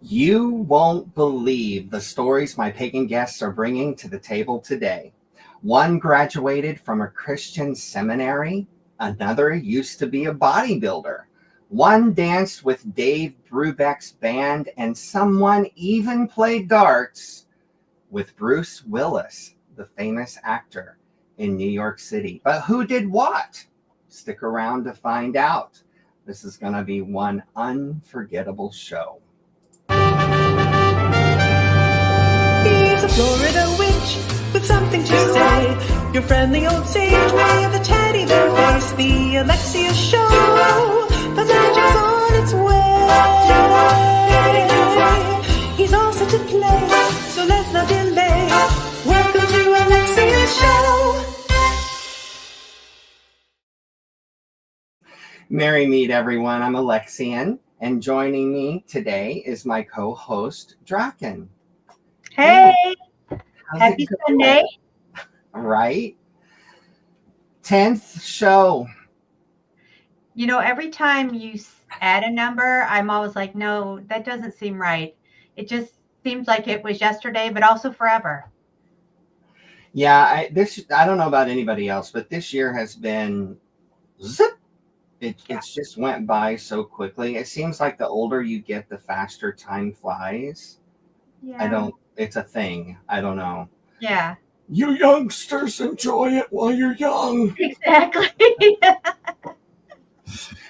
You won't believe the stories my pagan guests are bringing to the table today. One graduated from a Christian seminary, another used to be a bodybuilder. One danced with Dave Brubeck's band, and someone even played darts with Bruce Willis, the famous actor in New York City. But who did what? Stick around to find out. This is going to be one unforgettable show. He's a Florida witch with something to say. Your friendly old sage with a teddy bear face. The Alexian Show. The magic's on its way. He's all set to play, so let's not delay. Welcome to Alexian Show. Merry meet, everyone. I'm Alexian, and joining me today is my co-host, Draken. Hey, How's happy it going? Sunday. All right. 10th show. You know, every time you add a number, I'm always like, no, that doesn't seem right. It just seems like it was yesterday, but also forever. Yeah, I don't know about anybody else, but this year has been zip. It's just went by so quickly. It seems like the older you get, the faster time flies. Yeah. It's a thing. I don't know. Yeah, You youngsters enjoy it while you're young. exactly.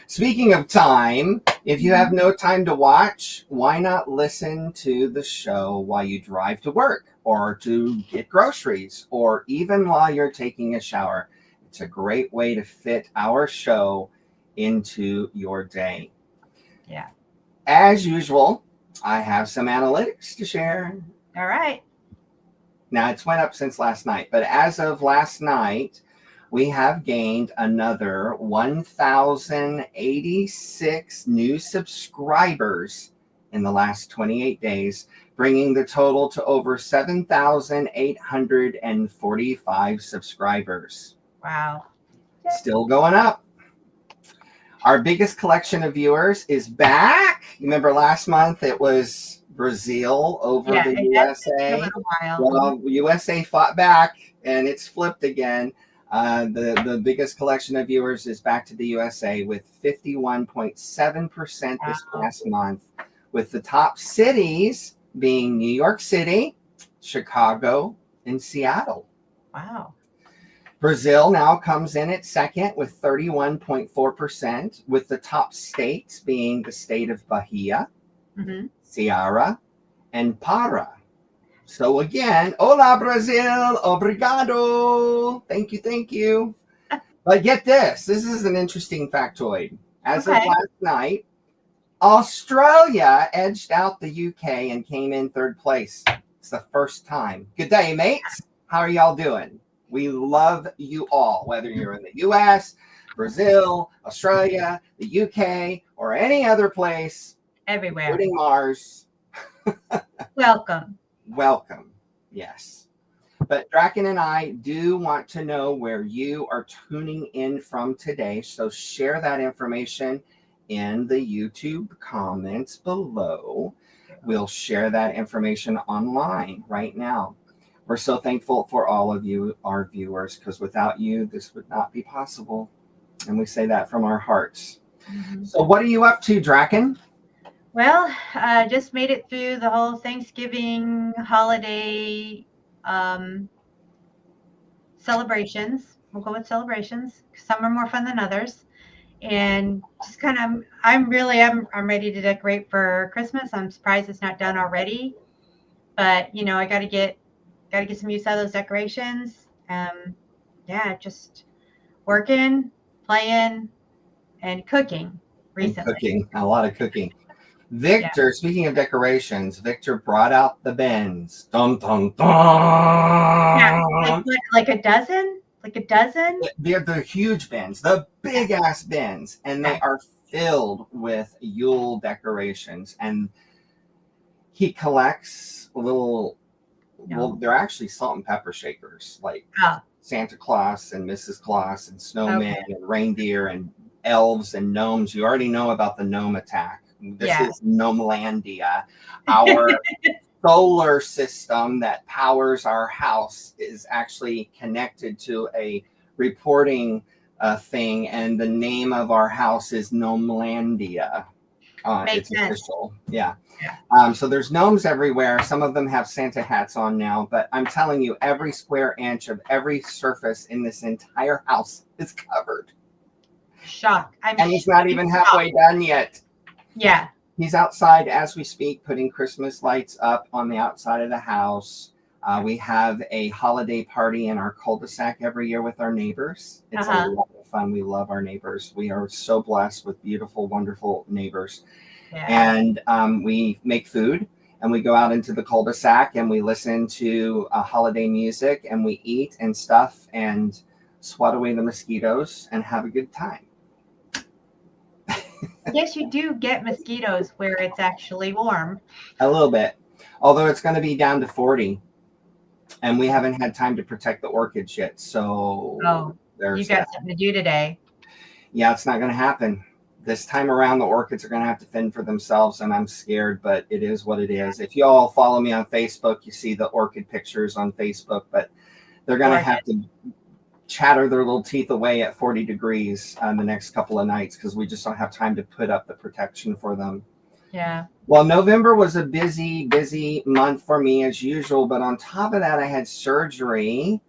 Speaking of time, if you have no time to watch, why not listen to the show while you drive to work or to get groceries or even while you're taking a shower? It's a great way to fit our show into your day. Yeah. As usual, I have some analytics to share. All right. Now, it's went up since last night, but as of last night, we have gained another 1,086 new subscribers in the last 28 days, bringing the total to over 7,845 subscribers. Wow. Still going up. Our biggest collection of viewers is back. You remember last month it was Brazil over the It has been a USA. little while. Well, USA fought back, and it's flipped again. The biggest collection of viewers is back to the USA with 51.7% this past month, with the top cities being New York City, Chicago, and Seattle. Wow. Brazil now comes in at second with 31.4%, with the top states being the state of Bahia, Ceará, and Para. So again, hola Brazil, obrigado. Thank you. But get this is an interesting factoid. As of last night, Australia edged out the UK and came in third place. It's the first time. Good day, mates. How are y'all doing? We love you all, whether you're in the US, Brazil, Australia, the UK, or any other place. Everywhere. Including Mars. Welcome. Welcome. Yes. But Draken and I do want to know where you are tuning in from today. So share that information in the YouTube comments below. We'll share that information online right now. We're so thankful for all of you, our viewers, because without you, this would not be possible. And we say that from our hearts. So what are you up to, Draken? Well, just made it through the whole Thanksgiving holiday celebrations. We'll go with celebrations. Some are more fun than others. And just kind of, I'm ready to decorate for Christmas. I'm surprised it's not done already. But, you know, I got to get some use out of those decorations. Just working, playing, and cooking recently. Cooking, a lot of cooking. Victor, speaking of decorations, Victor brought out the bins. Dum, dum, dum. Yeah, like a dozen? Like a dozen? They're the huge bins, the big ass bins, and they are filled with Yule decorations. And he collects little, well, they're actually salt and pepper shakers, like Santa Claus and Mrs. Claus and snowmen and reindeer and elves and gnomes. You already know about the gnome attack This Yeah. is Nomelandia. Our solar system that powers our house is actually connected to a reporting thing, and the name of our house is Nomelandia. Makes It's sense. official. Yeah. Yeah. So there's gnomes everywhere. Some of them have Santa hats on now, but I'm telling you, every square inch of every surface in this entire house is covered. Shock. And he's not even halfway done yet. Yeah. He's outside as we speak, putting Christmas lights up on the outside of the house. We have a holiday party in our cul-de-sac every year with our neighbors. It's a lot of fun. We love our neighbors. We are so blessed with beautiful, wonderful neighbors. Yeah. And we make food, and we go out into the cul-de-sac, and we listen to holiday music, and we eat and stuff and swat away the mosquitoes and have a good time. Yes, you do get mosquitoes where it's actually warm. A little bit, although it's going to be down to 40, and we haven't had time to protect the orchids yet. So you got something to do today. Yeah, it's not going to happen. This time around, the orchids are going to have to fend for themselves, and I'm scared, but it is what it is. If you all follow me on Facebook, you see the orchid pictures on Facebook, but they're going to have to chatter their little teeth away at 40 degrees the next couple of nights because we just don't have time to put up the protection for them. Yeah. Well, November was a busy month for me as usual, but on top of that, I had surgery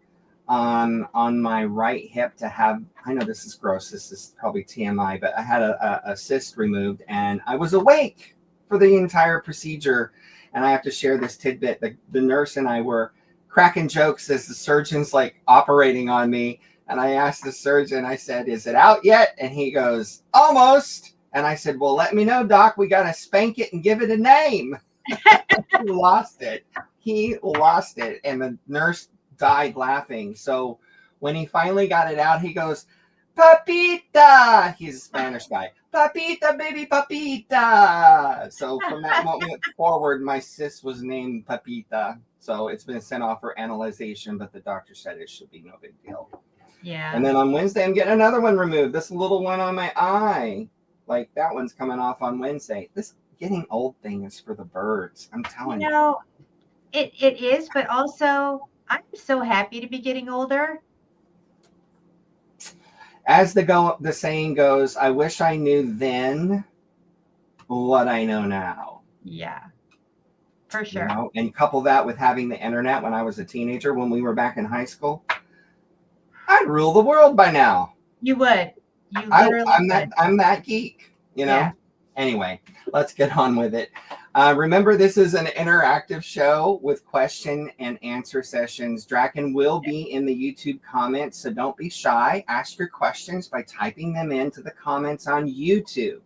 on my right hip to have, I know this is gross, this is probably TMI, but I had a cyst removed, and I was awake for the entire procedure. And I have to share this tidbit. The nurse and I were cracking jokes as the surgeon's like operating on me. And I asked the surgeon, I said, "Is it out yet?" And he goes, "Almost." And I said, "Well, let me know, doc. We got to spank it and give it a name." He lost it. And the nurse died laughing. So when he finally got it out, he goes, "Papita." He's a Spanish guy. "Papita, baby, papita." So from that moment forward, my cyst was named Papita. So it's been sent off for analyzation, but the doctor said it should be no big deal. Yeah. And then on Wednesday, I'm getting another one removed. This little one on my eye. Like that one's coming off on Wednesday. This getting old thing is for the birds. I'm telling you. You know, it is, but also I'm so happy to be getting older. As the saying goes, I wish I knew then what I know now. Yeah, for sure. You know? And couple that with having the internet when I was a teenager, when we were back in high school, I'd rule the world by now. You would. You literally would. I'm that geek, you know? Yeah. Anyway, let's get on with it. Remember, this is an interactive show with question and answer sessions. Draken will be in the YouTube comments, so don't be shy. Ask your questions by typing them into the comments on YouTube.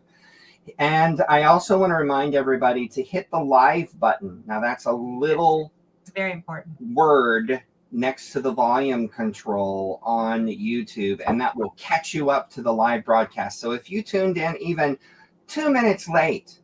And I also want to remind everybody to hit the live button. Now, that's a little very important word next to the volume control on YouTube, and that will catch you up to the live broadcast. So if you tuned in even 2 minutes late,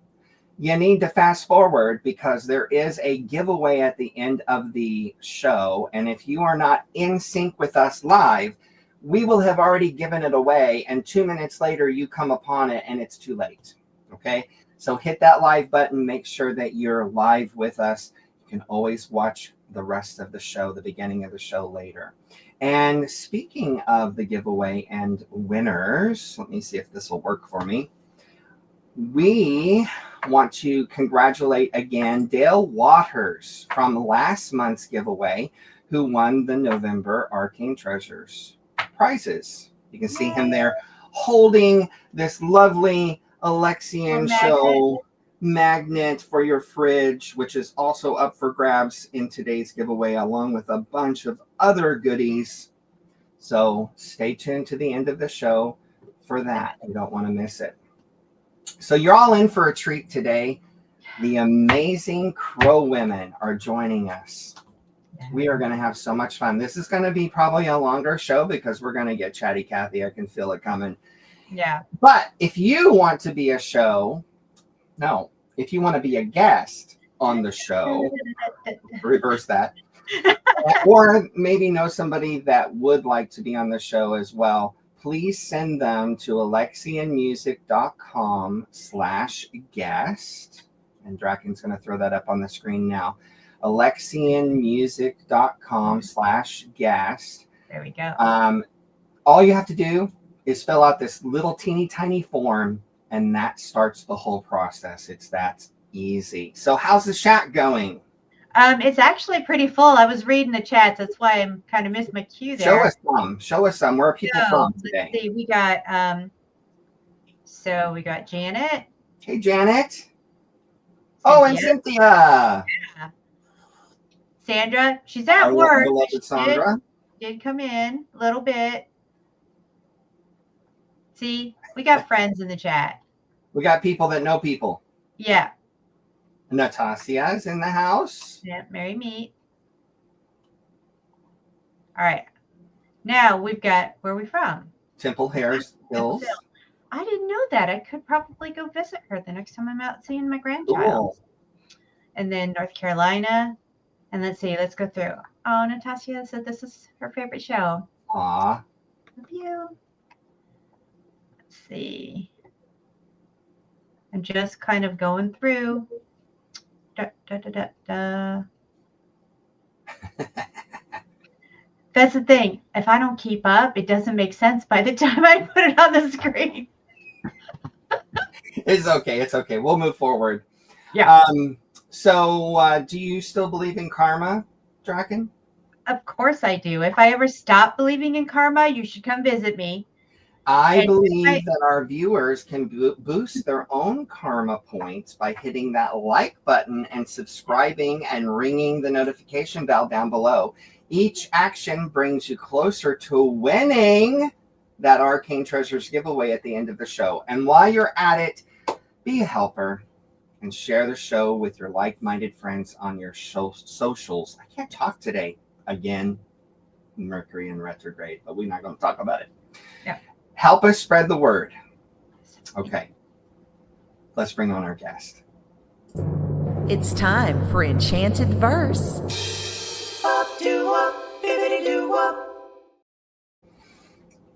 you need to fast forward because there is a giveaway at the end of the show. And if you are not in sync with us live, we will have already given it away. And 2 minutes later, you come upon it and it's too late. Okay. So hit that live button. Make sure that you're live with us. You can always watch the rest of the show, the beginning of the show later. And speaking of the giveaway and winners, let me see if this will work for me. We want to congratulate again Dale Waters from last month's giveaway, who won the November Arcane Treasures prizes. You can see him there holding this lovely Alexian Show magnet for your fridge, which is also up for grabs in today's giveaway, along with a bunch of other goodies. So stay tuned to the end of the show for that. You don't want to miss it. So you're all in for a treat today. The amazing Crow women are joining us. We are going to have so much fun. This is going to be probably a longer show because we're going to get chatty Cathy. I can feel it coming. Yeah. But if you want to be if you want to be a guest on the show, reverse that. Or maybe know somebody that would like to be on the show as well, please send them to alexianmusic.com/guest. And Draken's going to throw that up on the screen now. alexianmusic.com/guest. There we go. All you have to do is fill out this little teeny tiny form, and that starts the whole process. It's that easy. So how's the chat going? It's actually pretty full. I was reading the chats. That's why I'm kind of missed my cue there. Show us some. Where are people from today? Let's see. We got so we got Janet. Hey, Janet. Oh, and Cynthia. Yeah. Sandra. She's at work. Beloved Sandra. Did come in a little bit. See, we got friends in the chat. We got people that know people. Yeah. Natasia's in the house. Yeah, Merry Meet. All right. Now we've got, where are we from? Temple Hills. I didn't know that. I could probably go visit her the next time I'm out seeing my grandchild. Cool. And then North Carolina. And let's see, let's go through. Oh, Natasha said this is her favorite show. Aw. Love you. Let's see. I'm just kind of going through. That's the thing. If I don't keep up, it doesn't make sense by the time I put it on the screen. It's okay. It's okay. We'll move forward. Yeah. So do you still believe in karma, Draken? Of course I do. If I ever stop believing in karma, you should come visit me. I believe that our viewers can boost their own karma points by hitting that like button and subscribing and ringing the notification bell down below. Each action brings you closer to winning that Arcane Treasures giveaway at the end of the show. And while you're at it, be a helper and share the show with your like-minded friends on your socials. I can't talk today. Again, Mercury in retrograde, but we're not going to talk about it. Yeah. Help us spread the word. Okay. Let's bring on our guest. It's time for Enchanted Verse.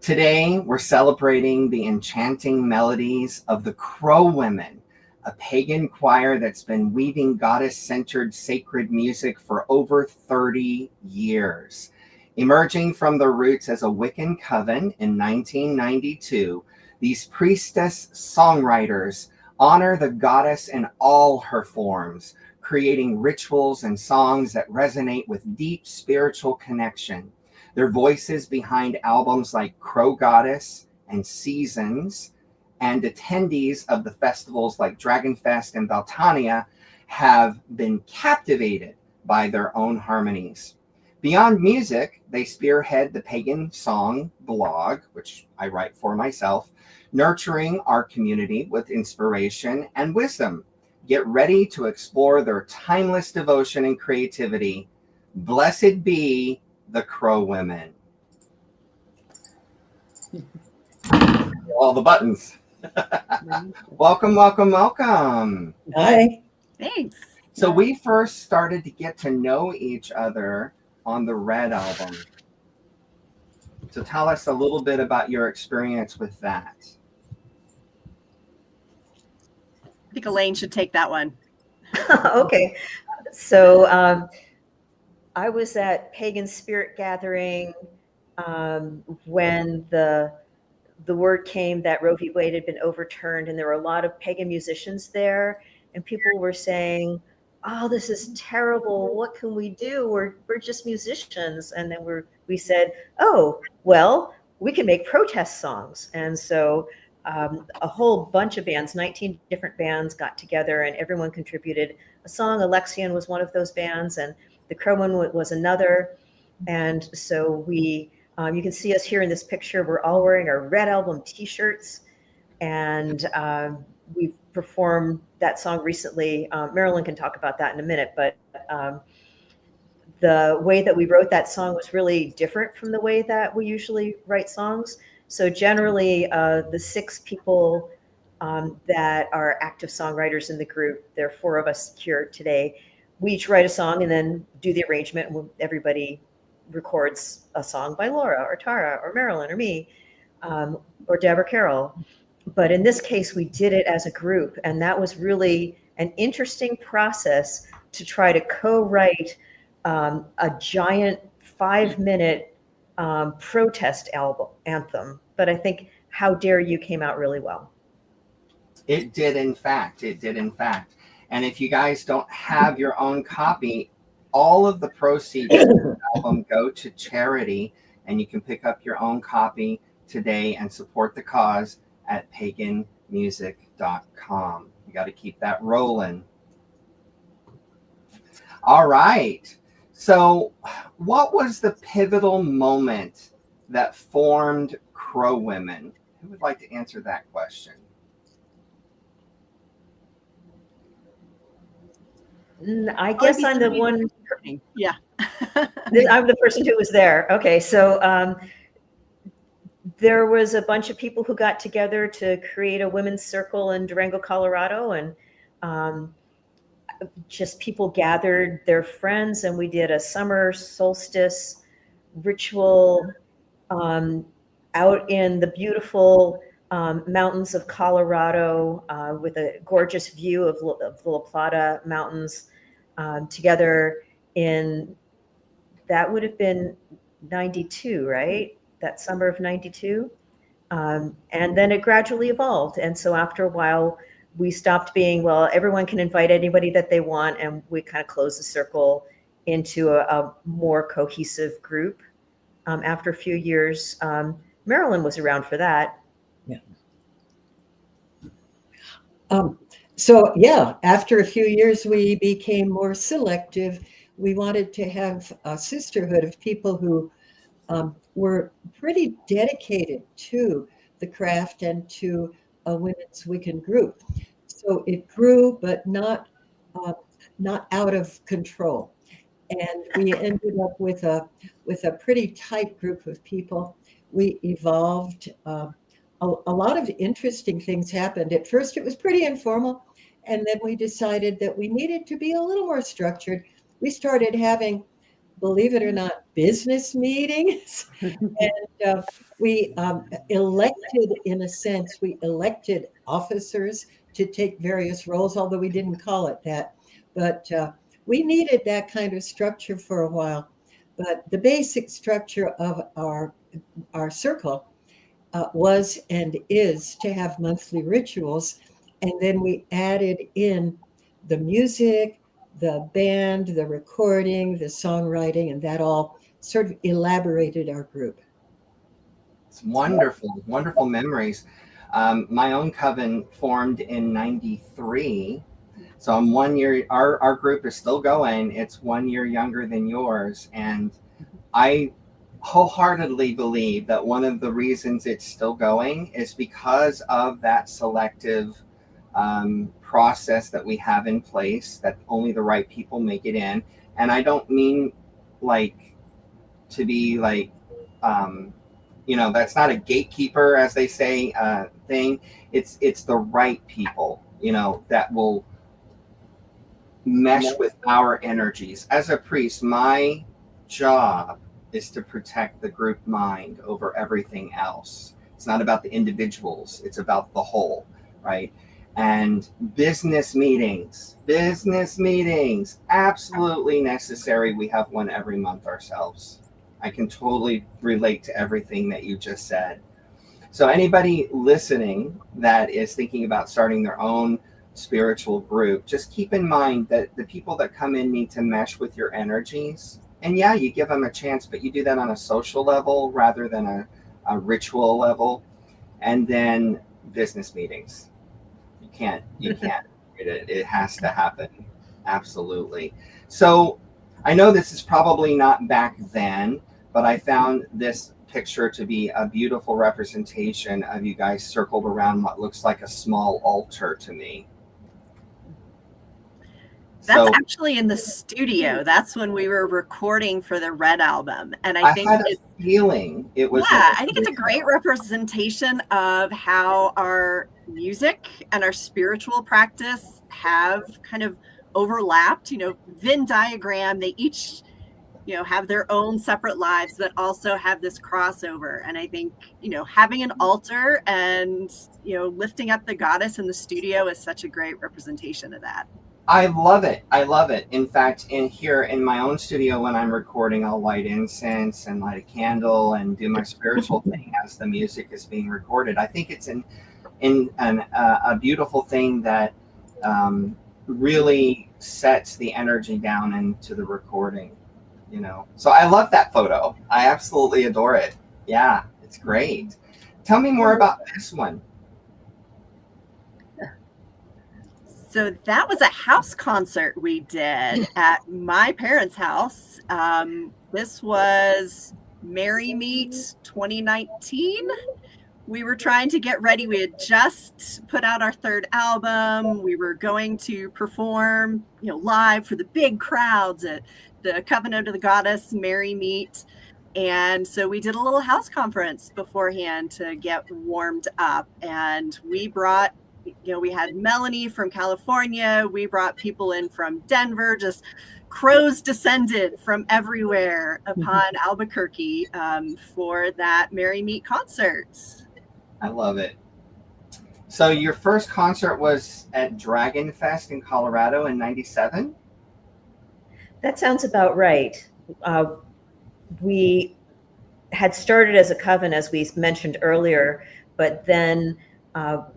Today, we're celebrating the enchanting melodies of the Crow Women, a pagan choir that's been weaving goddess-centered sacred music for over 30 years. Emerging from their roots as a Wiccan coven in 1992, these priestess songwriters honor the goddess in all her forms, creating rituals and songs that resonate with deep spiritual connection. Their voices behind albums like Crow Goddess and Seasons, and attendees of the festivals like Dragonfest and Baltania have been captivated by their own harmonies. Beyond music, they spearhead the Pagan Song blog, which I write for myself, nurturing our community with inspiration and wisdom. Get ready to explore their timeless devotion and creativity. Blessed be the Crow Women. All the buttons. Welcome, welcome, welcome. Hi. Thanks. So we first started to get to know each other on the Red album. So tell us a little bit about your experience with that. I think Elaine should take that one. Okay. So I was at Pagan Spirit Gathering when the word came that Roe v. Wade had been overturned, and there were a lot of pagan musicians there, and people were saying, "Oh, this is terrible. What can we do? We're just musicians." And then we said, "Oh, well, we can make protest songs." And so a whole bunch of bands, 19 different bands, got together, and everyone contributed a song. Alexian was one of those bands, and the Crow One was another. And so we, you can see us here in this picture. We're all wearing our Red Album T-shirts, and we've performed that song recently. Marilyn can talk about that in a minute, but the way that we wrote that song was really different from the way that we usually write songs. So generally, the 6 people that are active songwriters in the group, there are 4 of us here today, we each write a song and then do the arrangement, and everybody records a song by Laura or Tara or Marilyn or me. or Deborah Carroll. But in this case, we did it as a group. And that was really an interesting process to try to co-write a giant 5-minute protest anthem. But I think How Dare You came out really well. It did, in fact. It did, in fact. And if you guys don't have your own copy, all of the proceeds of the album go to charity, and you can pick up your own copy today and support the cause at paganmusic.com. You got to keep that rolling. All right. So what was the pivotal moment that formed Crow Women? Who would like to answer that question? I guess I'm the one. Yeah. I'm the person who was there. Okay, so there was a bunch of people who got together to create a women's circle in Durango, Colorado, and just people gathered their friends, and we did a summer solstice ritual out in the beautiful mountains of Colorado with a gorgeous view of the La Plata Mountains together in, that would have been 92, right? That summer of 92. And then it gradually evolved. And so after a while, we stopped being, well, everyone can invite anybody that they want. And we kind of closed the circle into a more cohesive group. After a few years, Marilyn was around for that. Yeah. So yeah, after a few years, we became more selective. We wanted to have a sisterhood of people who were pretty dedicated to the craft and to a women's Wiccan group. So it grew, but not out of control. And we ended up with a pretty tight group of people. We evolved. A lot of interesting things happened. At first, it was pretty informal, and then we decided that we needed to be a little more structured. We started having, believe it or not, business meetings, and we elected, in a sense, we elected officers to take various roles, although we didn't call it that. But we needed that kind of structure for a while. But the basic structure of our circle was and is to have monthly rituals. And then we added in the music, the band, the recording, the songwriting, and that all sort of elaborated our group. It's wonderful, wonderful memories. My own coven formed in 93. So I'm 1 year, our group is still going. It's 1 year younger than yours. And I wholeheartedly believe that one of the reasons it's still going is because of that selective process that we have in place, that only the right people make it in. And I don't mean like to be like, that's not a gatekeeper, as they say, thing. It's the right people, that will mesh with our energies. As a priest, my job is to protect the group mind over everything else. It's not about the individuals, it's about the whole, right? And business meetings, absolutely necessary. We have one every month ourselves. I can totally relate to everything that you just said. So anybody listening that is thinking about starting their own spiritual group, just keep in mind that the people that come in need to mesh with your energies. And yeah, you give them a chance, but you do that on a social level rather than a ritual level. And then business meetings. You can't it has to happen. Absolutely. So I know this is probably not back then, but I found this picture to be a beautiful representation of you guys circled around what looks like a small altar to me. That's actually in the studio. That's when we were recording for the Red album. And I think had a feeling it was. Yeah, I think it's a great representation of how our music and our spiritual practice have kind of overlapped. Venn diagram, they each have their own separate lives, but also have this crossover. And I think, having an altar and, lifting up the goddess in the studio is such a great representation of that. I love it. I love it. In fact, in my own studio, when I'm recording, I'll light incense and light a candle and do my spiritual thing as the music is being recorded. I think it's a beautiful thing that really sets the energy down into the recording. So I love that photo. I absolutely adore it. Yeah, it's great. Tell me more about this one. So that was a house concert we did at my parents' house. This was Merry Meet 2019. We were trying to get ready. We had just put out our third album. We were going to perform, live for the big crowds at the Covenant of the Goddess Merry Meet. And so we did a little house conference beforehand to get warmed up. And we brought, we had Melanie from California. We brought people in from Denver. Just crows descended from everywhere upon Albuquerque for that Merry Meet concert. I love it. So your first concert was at Dragon Fest in Colorado in '97? That sounds about right. We had started as a coven, as we mentioned earlier, but then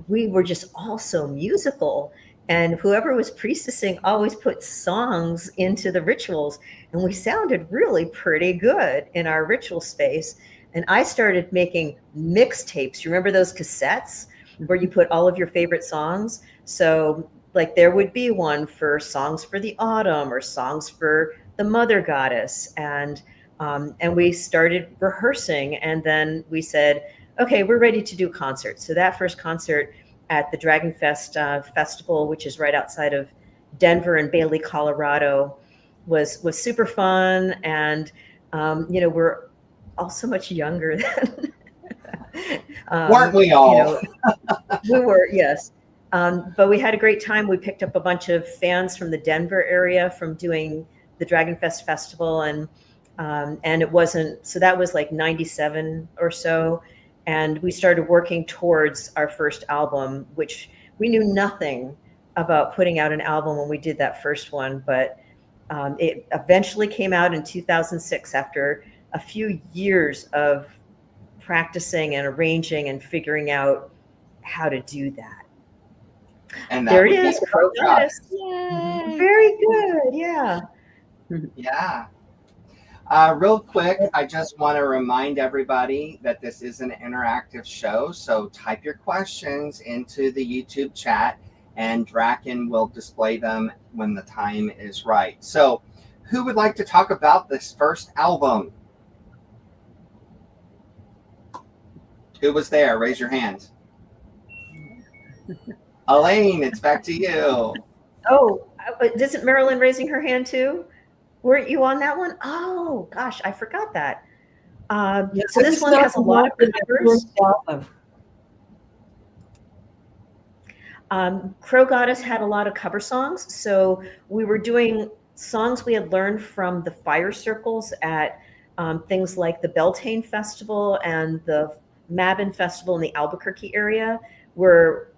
we were just all so musical. And whoever was priestessing always put songs into the rituals. And we sounded really pretty good in our ritual space. And I started making mixtapes. You remember those cassettes where you put all of your favorite songs? So like there would be one for songs for the autumn or songs for the mother goddess. And we started rehearsing. And then we said, okay, we're ready to do concerts. So that first concert at the Dragon Fest festival, which is right outside of Denver and Bailey, Colorado, was super fun. And, we're all so much younger than weren't we all? We were, yes. But we had a great time. We picked up a bunch of fans from the Denver area from doing the Dragon Fest festival. And it wasn't, so that was like 97 or so. And we started working towards our first album, which we knew nothing about putting out an album when we did that first one. But it eventually came out in 2006 after a few years of practicing and arranging and figuring out how to do that. And there it is, Crow Goddess. Very good, yeah. Yeah. Real quick, I just want to remind everybody that this is an interactive show. So type your questions into the YouTube chat and Draken will display them when the time is right. So who would like to talk about this first album? Who was there? Raise your hand. Elaine, it's back to you. Oh, isn't Marilyn raising her hand too? Weren't you on that one? Oh, gosh, I forgot that. So this one has a lot of covers. Crow Goddess had a lot of cover songs. So we were doing songs we had learned from the fire circles at things like the Beltane Festival and the Mabin Festival in the Albuquerque area, where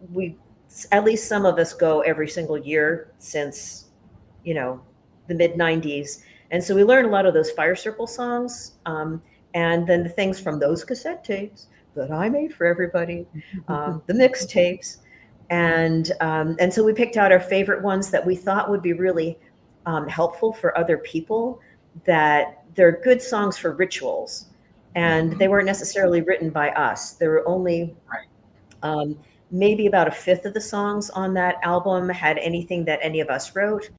at least some of us go every single year since, the mid 90s. And so we learned a lot of those fire circle songs. And then the things from those cassette tapes that I made for everybody, the mixtapes. And so we picked out our favorite ones that we thought would be really helpful for other people, that they're good songs for rituals. And they weren't necessarily written by us. There were only maybe about a fifth of the songs on that album had anything that any of us wrote,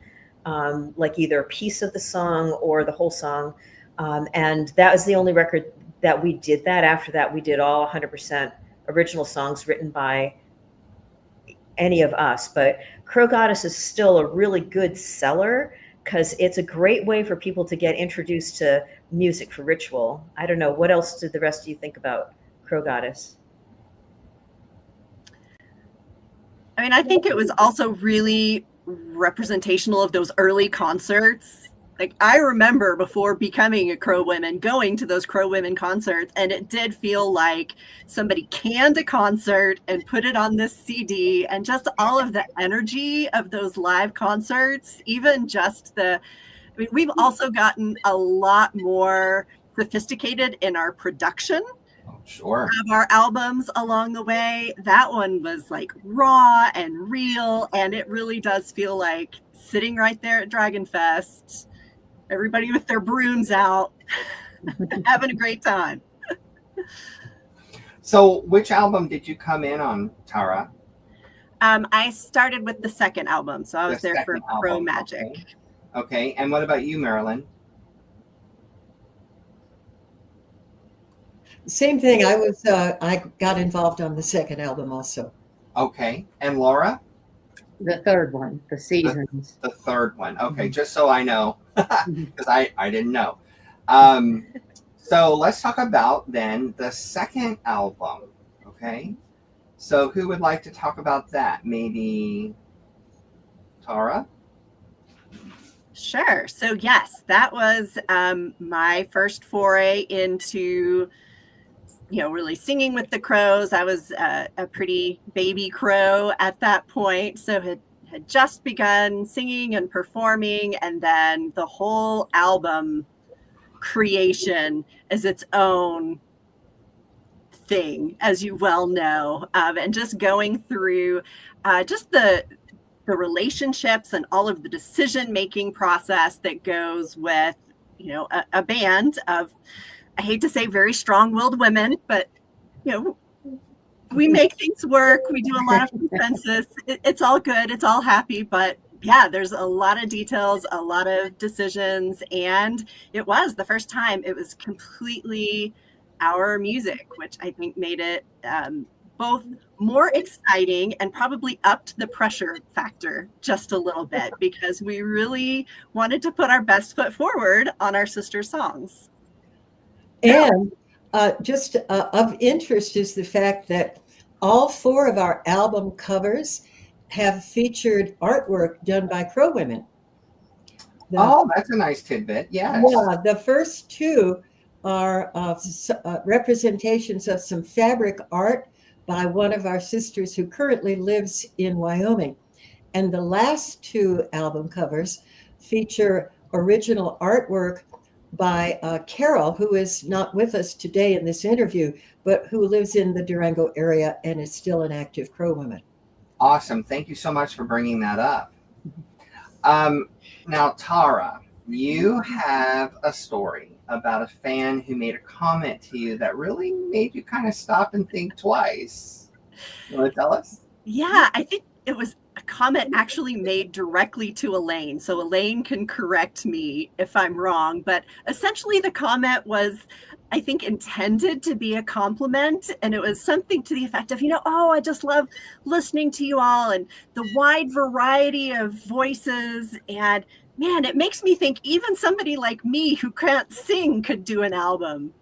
like either a piece of the song or the whole song. And that was the only record that we did that. After that, we did all 100% original songs written by any of us. But Crow Goddess is still a really good seller because it's a great way for people to get introduced to music for ritual. I don't know. What else did the rest of you think about Crow Goddess? I mean, I think it was also really representational of those early concerts. Like, I remember before becoming a Crow Women, going to those Crow Women concerts, and it did feel like somebody canned a concert and put it on this CD, and just all of the energy of those live concerts, even just we've also gotten a lot more sophisticated in our production Sure. of our albums along the way. That one was like raw and real, and it really does feel like sitting right there at Dragon Fest, everybody with their brooms out, having a great time. So which album did you come in on, Tara? I started with the second album, so I was there for second Pro album, Magic. Okay. And what about you, Marilyn? Same thing. I got involved on the second album also. Okay. And Laura? The third one, the seasons. The third one. Okay, Mhm. just so I know, because I didn't know. So let's talk about then the second album. Okay. So who would like to talk about that? Maybe Tara? Sure. So yes, that was my first foray into, really singing with the crows. I was a pretty baby crow at that point, so had just begun singing and performing, and then the whole album creation is its own thing, as you well know, and just going through just the relationships and all of the decision-making process that goes with, a band of, I hate to say very strong-willed women, but, we make things work. We do a lot of consensus. It's all good. It's all happy. But yeah, there's a lot of details, a lot of decisions. And it was the first time it was completely our music, which I think made it both more exciting and probably upped the pressure factor just a little bit, because we really wanted to put our best foot forward on our sister songs. And just of interest is the fact that all 4 of our album covers have featured artwork done by Crow Women. That's a nice tidbit. Yes. Yeah, the first 2 are representations of some fabric art by one of our sisters who currently lives in Wyoming. And the last 2 album covers feature original artwork by Carol, who is not with us today in this interview, but who lives in the Durango area and is still an active Crow Woman. Awesome. Thank you so much for bringing that up. Now, Tara, you have a story about a fan who made a comment to you that really made you kind of stop and think twice. You want to tell us? Yeah, I think it was a comment actually made directly to Elaine. So Elaine can correct me if I'm wrong, but essentially the comment was, I think, intended to be a compliment. And it was something to the effect of, I just love listening to you all and the wide variety of voices. And man, it makes me think even somebody like me who can't sing could do an album.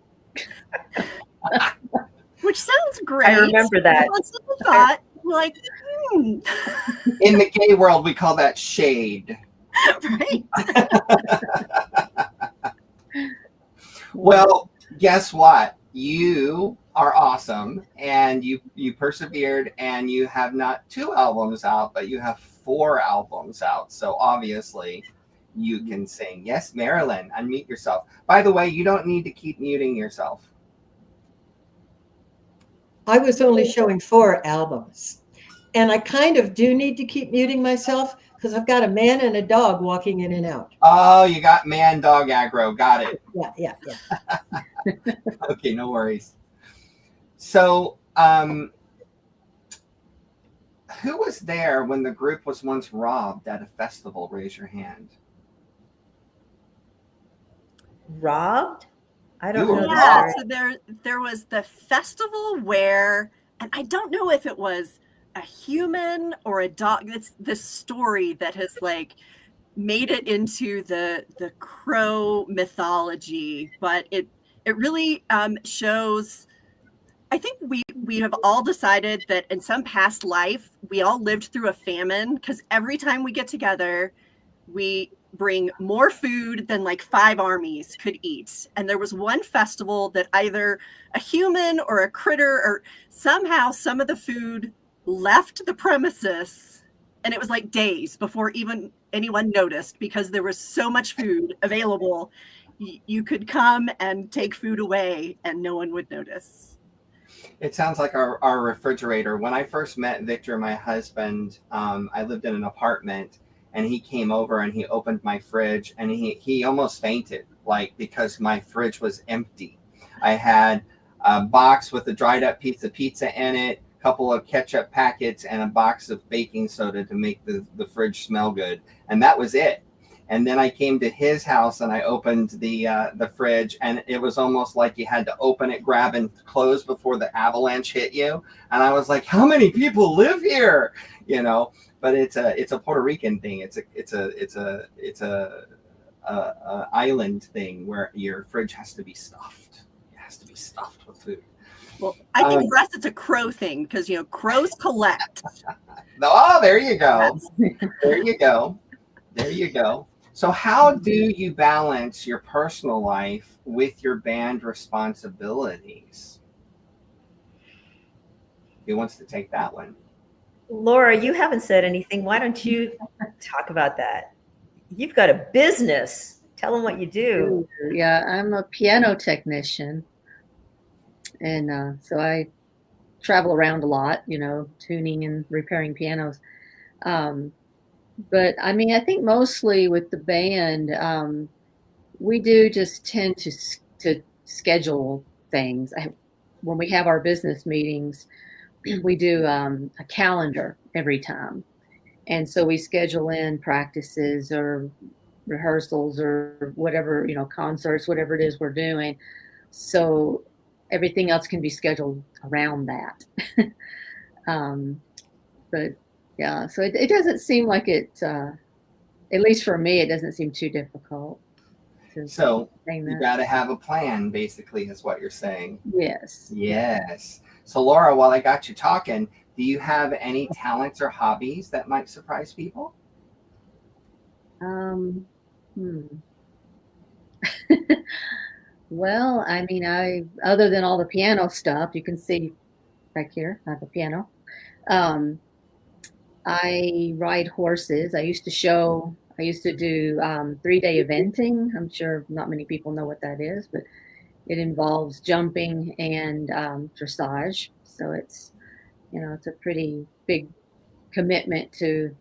Which sounds great. I remember that. I thought, like, In the gay world, we call that shade. Right. Well, guess what? You are awesome, and you persevered, and you have not 2 albums out, but you have 4 albums out. So obviously you can sing. Yes, Marilyn, unmute yourself. By the way, you don't need to keep muting yourself. I was only showing 4 albums. And I kind of do need to keep muting myself because I've got a man and a dog walking in and out. Oh, you got man dog aggro. Got it. Yeah. Okay, no worries. So, who was there when the group was once robbed at a festival? Raise your hand. Robbed? I don't You were know. Yeah, robbed. so there was the festival where, and I don't know if it was a human or a dog. It's this story that has made it into the crow mythology, but it really shows. I think we have all decided that in some past life we all lived through a famine, because every time we get together, we bring more food than like 5 armies could eat. And there was one festival that either a human or a critter or somehow some of the food left the premises, and it was like days before even anyone noticed because there was so much food available. You could come and take food away and no one would notice. It sounds like our refrigerator. When I first met Victor, my husband, I lived in an apartment, and he came over and he opened my fridge, and he almost fainted, like, because my fridge was empty. I had a box with a dried up piece of pizza in it, a couple of ketchup packets, and a box of baking soda to make the fridge smell good. And that was it. And then I came to his house and I opened the fridge, and it was almost like you had to open it, grab and close before the avalanche hit you. And I was like, how many people live here? You know, but it's a Puerto Rican thing. It's a island thing where your fridge has to be stuffed. It has to be stuffed with food. Well, I think for us it's a crow thing because, you know, crows collect. Oh, there you go. There you go. There you go. So how do you balance your personal life with your band responsibilities? Who wants to take that one? Laura, you haven't said anything. Why don't you talk about that? You've got a business. Tell them what you do. Yeah, I'm a piano technician. And so I travel around a lot, you know, tuning and repairing pianos. But I mean, I think mostly with the band, we do just tend to schedule things. When we have our business meetings, we do a calendar every time. And so we schedule in practices or rehearsals or whatever, you know, concerts, whatever it is we're doing. So everything else can be scheduled around that. But yeah, so it doesn't seem like it, at least for me, it doesn't seem too difficult. So you got to have a plan, basically, is what you're saying. Yes. Yes. So Laura, while I got you talking, do you have any talents or hobbies that might surprise people? Well, I mean, other than all the piano stuff, you can see back here, I have a piano. I ride horses. I used to do 3-day eventing. I'm sure not many people know what that is, but it involves jumping and dressage. So it's, you know, it's a pretty big commitment to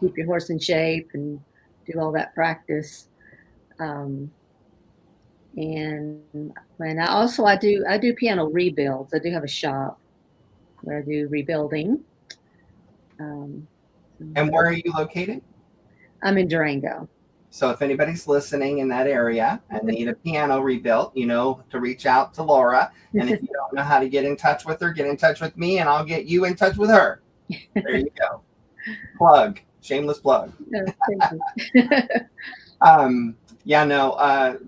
keep your horse in shape and do all that practice. And I do piano rebuilds. I do have a shop where I do rebuilding. And where are you located? I'm in Durango. So if anybody's listening in that area and need a piano rebuilt, you know, to reach out to Laura. And if you don't know how to get in touch with her, get in touch with me and I'll get you in touch with her. There you go. Plug. Shameless plug.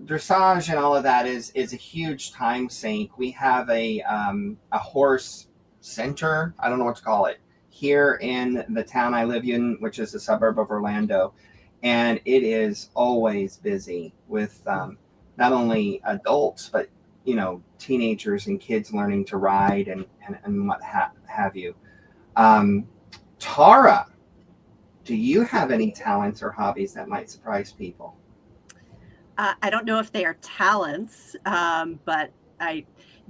Dressage and all of that is a huge time sink. We have a horse center. I don't know what to call it. Here in the town I live in, which is a suburb of Orlando, and it is always busy with not only adults, but, you know, teenagers and kids learning to ride and what have you. Tara, do you have any talents or hobbies that might surprise people? I don't know if they are talents, but I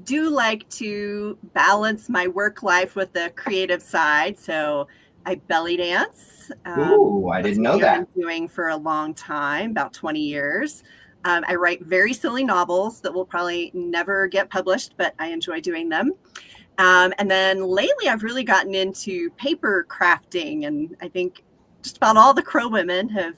do like to balance my work life with the creative side. So I belly dance. Ooh, I didn't know that. I've been doing for a long time, about 20 years. I write very silly novels that will probably never get published, but I enjoy doing them. And then lately I've really gotten into paper crafting, and I think just about all the Crow women have,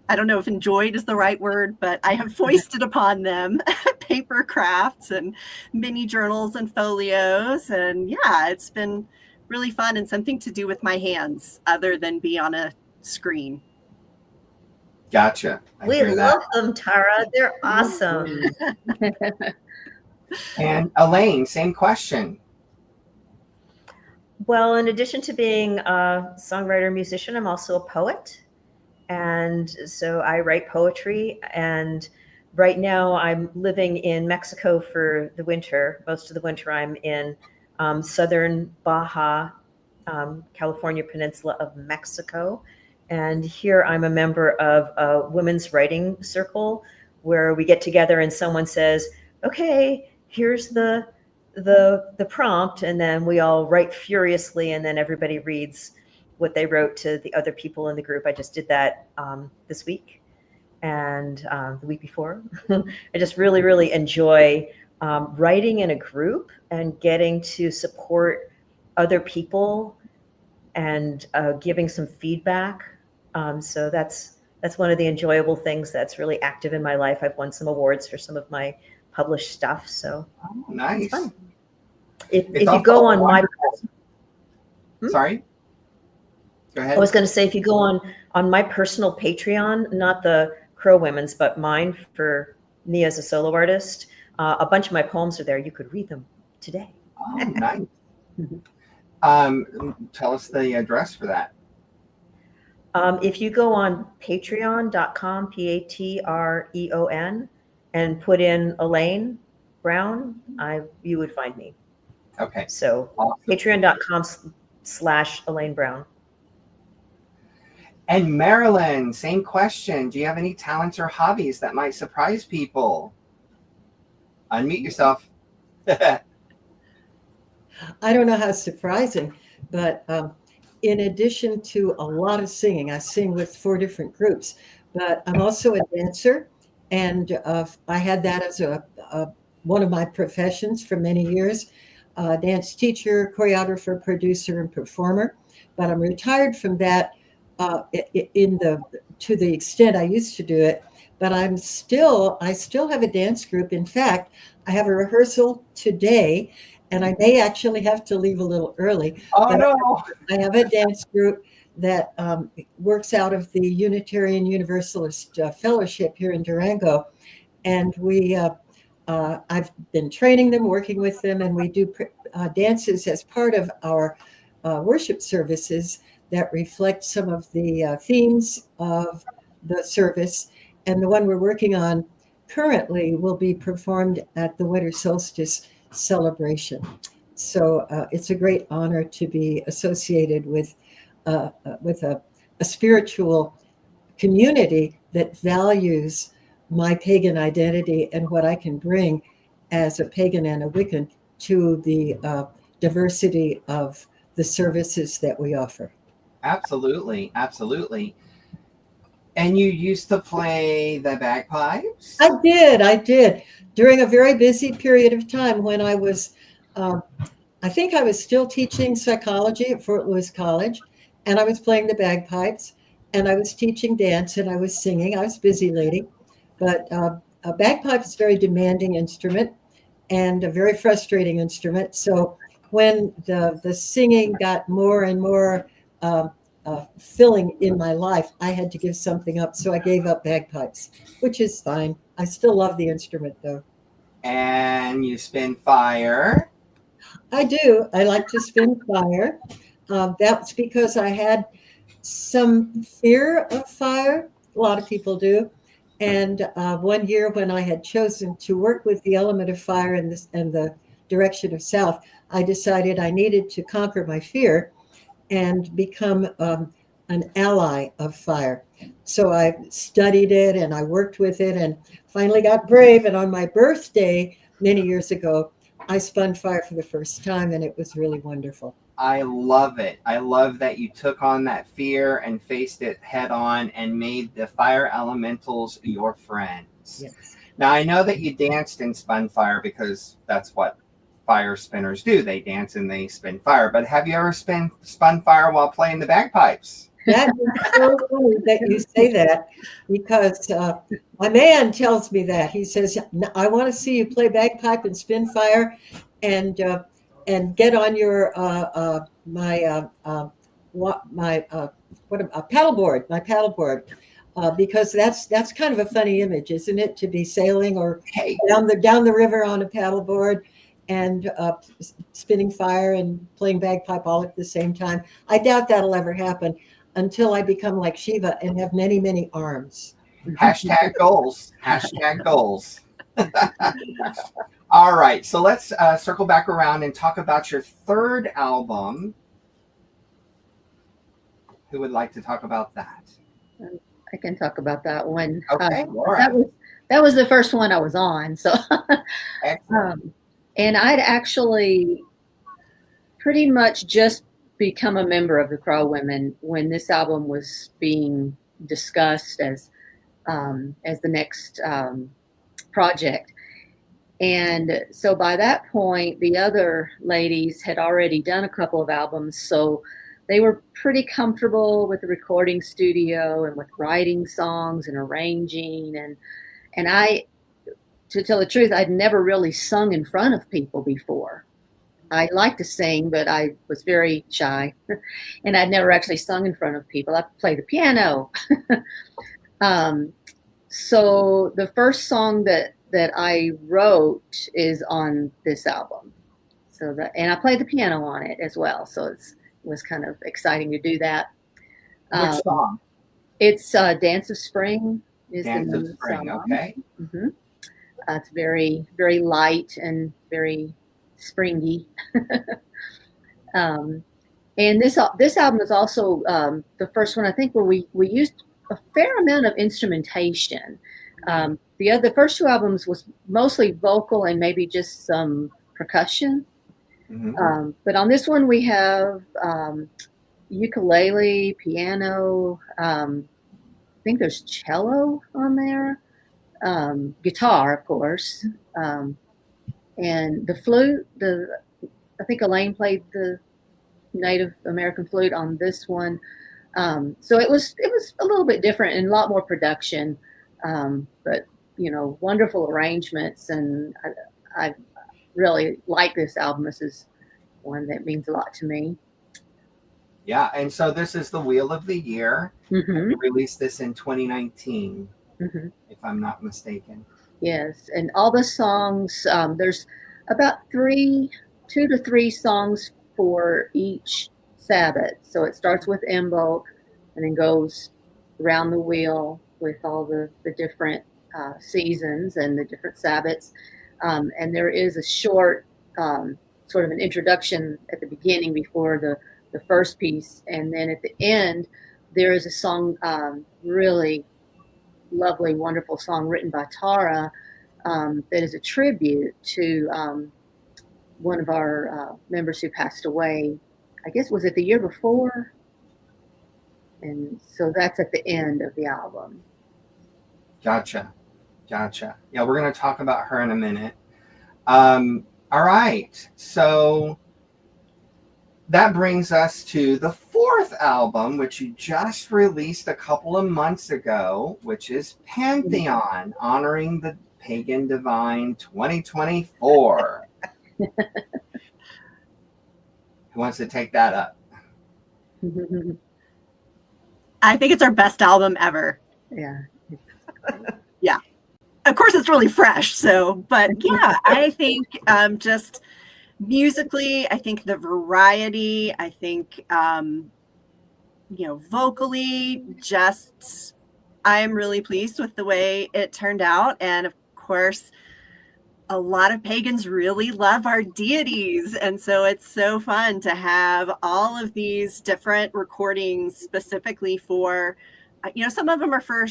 I don't know if enjoyed is the right word, but I have foisted upon them paper crafts and mini journals and folios. And yeah, it's been really fun and something to do with my hands other than be on a screen. Gotcha. We love them, Tara. They're awesome. And Elaine, same question. Well, in addition to being a songwriter, musician, I'm also a poet. And so I write poetry. And right now I'm living in Mexico for the winter. Most of the winter I'm in southern Baja, California Peninsula of Mexico. And here I'm a member of a women's writing circle where we get together and someone says, okay, here's the prompt, and then we all write furiously, and then everybody reads what they wrote to the other people in the group. I just did that this week and the week before. I just really, really enjoy writing in a group and getting to support other people and giving some feedback. So that's one of the enjoyable things that's really active in my life. I've won some awards for some of my published stuff. So Nice. it's fun. If you go on my Sorry, go ahead. I was going to say, if you go on my personal Patreon, not the Crow Women's, but mine for me as a solo artist, a bunch of my poems are there. You could read them today. Oh, nice. Tell us the address for that. If you go on patreon.com, Patreon, and put in Elaine Brown, you would find me. Okay. So Awesome. patreon.com/Elaine Brown. And Marilyn, same question. Do you have any talents or hobbies that might surprise people? Unmute yourself. I don't know how surprising, but in addition to a lot of singing, I sing with 4 different groups, but I'm also a dancer, and I had that as one of my professions for many years. Dance teacher, choreographer, producer, and performer. But I'm retired from that to the extent I used to do it. But I still have a dance group. In fact, I have a rehearsal today, and I may actually have to leave a little early. Oh, no. I have a dance group that works out of the Unitarian Universalist Fellowship here in Durango, and I've been training them, working with them, and we do dances as part of our worship services that reflect some of the themes of the service. And the one we're working on currently will be performed at the winter solstice celebration. So it's a great honor to be associated with a spiritual community that values my pagan identity and what I can bring as a pagan and a Wiccan to the diversity of the services that we offer. Absolutely. Absolutely. And you used to play the bagpipes? I did. During a very busy period of time when I was, I think I was still teaching psychology at Fort Lewis College, and I was playing the bagpipes, and I was teaching dance, and I was singing. I was a busy lady. But a bagpipe is a very demanding instrument and a very frustrating instrument. So when the singing got more and more filling in my life, I had to give something up. So I gave up bagpipes, which is fine. I still love the instrument, though. And you spin fire. I do. I like to spin fire. That's because I had some fear of fire. A lot of people do. And one year when I had chosen to work with the element of fire and the direction of south, I decided I needed to conquer my fear and become an ally of fire. So I studied it and I worked with it and finally got brave. And on my birthday many years ago, I spun fire for the first time, and it was really wonderful. I love it. I love that you took on that fear and faced it head on and made the fire elementals your friends. Yes. Now, I know that you danced and spun fire because that's what fire spinners do. They dance and they spin fire. But have you ever spun fire while playing the bagpipes? That is so funny that you say that, because my man tells me that. He says, I want to see you play bagpipe and spin fire and get on your paddleboard, because that's kind of a funny image, isn't it? To be sailing or down the river on a paddleboard and spinning fire and playing bagpipe all at the same time. I doubt that'll ever happen. until I become like Shiva and have many, many arms. Hashtag goals. Hashtag goals. All right. So let's circle back around and talk about your third album. Who would like to talk about that? I can talk about that one. Okay, Laura. That was the first one I was on. So, Excellent. and I'd actually pretty much just become a member of the Crow Women when this album was being discussed as the next project. And so by that point, the other ladies had already done a couple of albums, so they were pretty comfortable with the recording studio and with writing songs and arranging. And I, to tell the truth, I'd never really sung in front of people before. I like to sing, but I was very shy, and I'd never actually sung in front of people. I play the piano. So the first song that I wrote is on this album. And I played the piano on it as well. So it was kind of exciting to do that. Which song? It's Dance of Spring. Dance of Spring, okay. Mm-hmm. It's very, very light and very springy. And this album is also the first one, I think, where we used a fair amount of instrumentation. The first two albums was mostly vocal and maybe just some percussion. Mm-hmm. But on this one, we have ukulele, piano. I think there's cello on there, guitar, of course, and the flute. I think Elaine played the Native American flute on this one. So it was a little bit different and a lot more production, but wonderful arrangements, and I really like this album. This is one that means a lot to me. Yeah, and so this is the Wheel of the Year. Mm-hmm. You released this in 2019, mm-hmm. if I'm not mistaken. Yes, and all the songs, there's about 2 to 3 songs for each Sabbath. So it starts with Imbolc and then goes around the wheel with all the different seasons and the different Sabbaths. And there is a short sort of an introduction at the beginning before the first piece. And then at the end, there is a song, really lovely, wonderful song written by Tara that is a tribute to one of our members who passed away. I guess, was it the year before? And so that's at the end of the album. Gotcha. Yeah, we're going to talk about her in a minute. All right. So that brings us to the fourth album, which you just released a couple of months ago, which is Pantheon, honoring the Pagan Divine 2024. Who wants to take that up? I think it's our best album ever. Yeah. Yeah. Of course, it's really fresh. But yeah, I think just musically, I think the variety, I think, vocally, just I'm really pleased with the way it turned out. And of course, a lot of pagans really love our deities. And so it's so fun to have all of these different recordings specifically for, some of them are for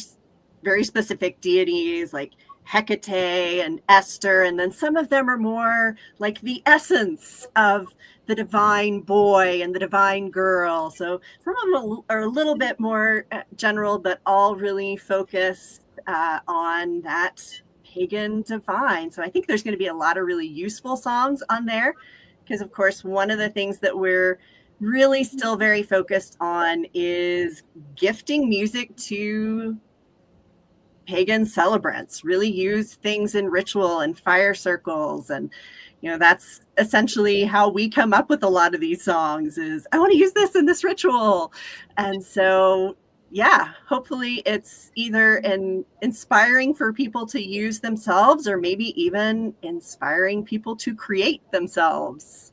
very specific deities like Hecate and Esther. And then some of them are more like the essence of the divine boy and the divine girl. So some of them are a little bit more general, but all really focused on that pagan divine. So I think there's going to be a lot of really useful songs on there because, of course, one of the things that we're really still very focused on is gifting music to pagan celebrants, really use things in ritual and fire circles. And, that's essentially how we come up with a lot of these songs is I want to use this in this ritual. And so yeah, hopefully it's either inspiring for people to use themselves or maybe even inspiring people to create themselves.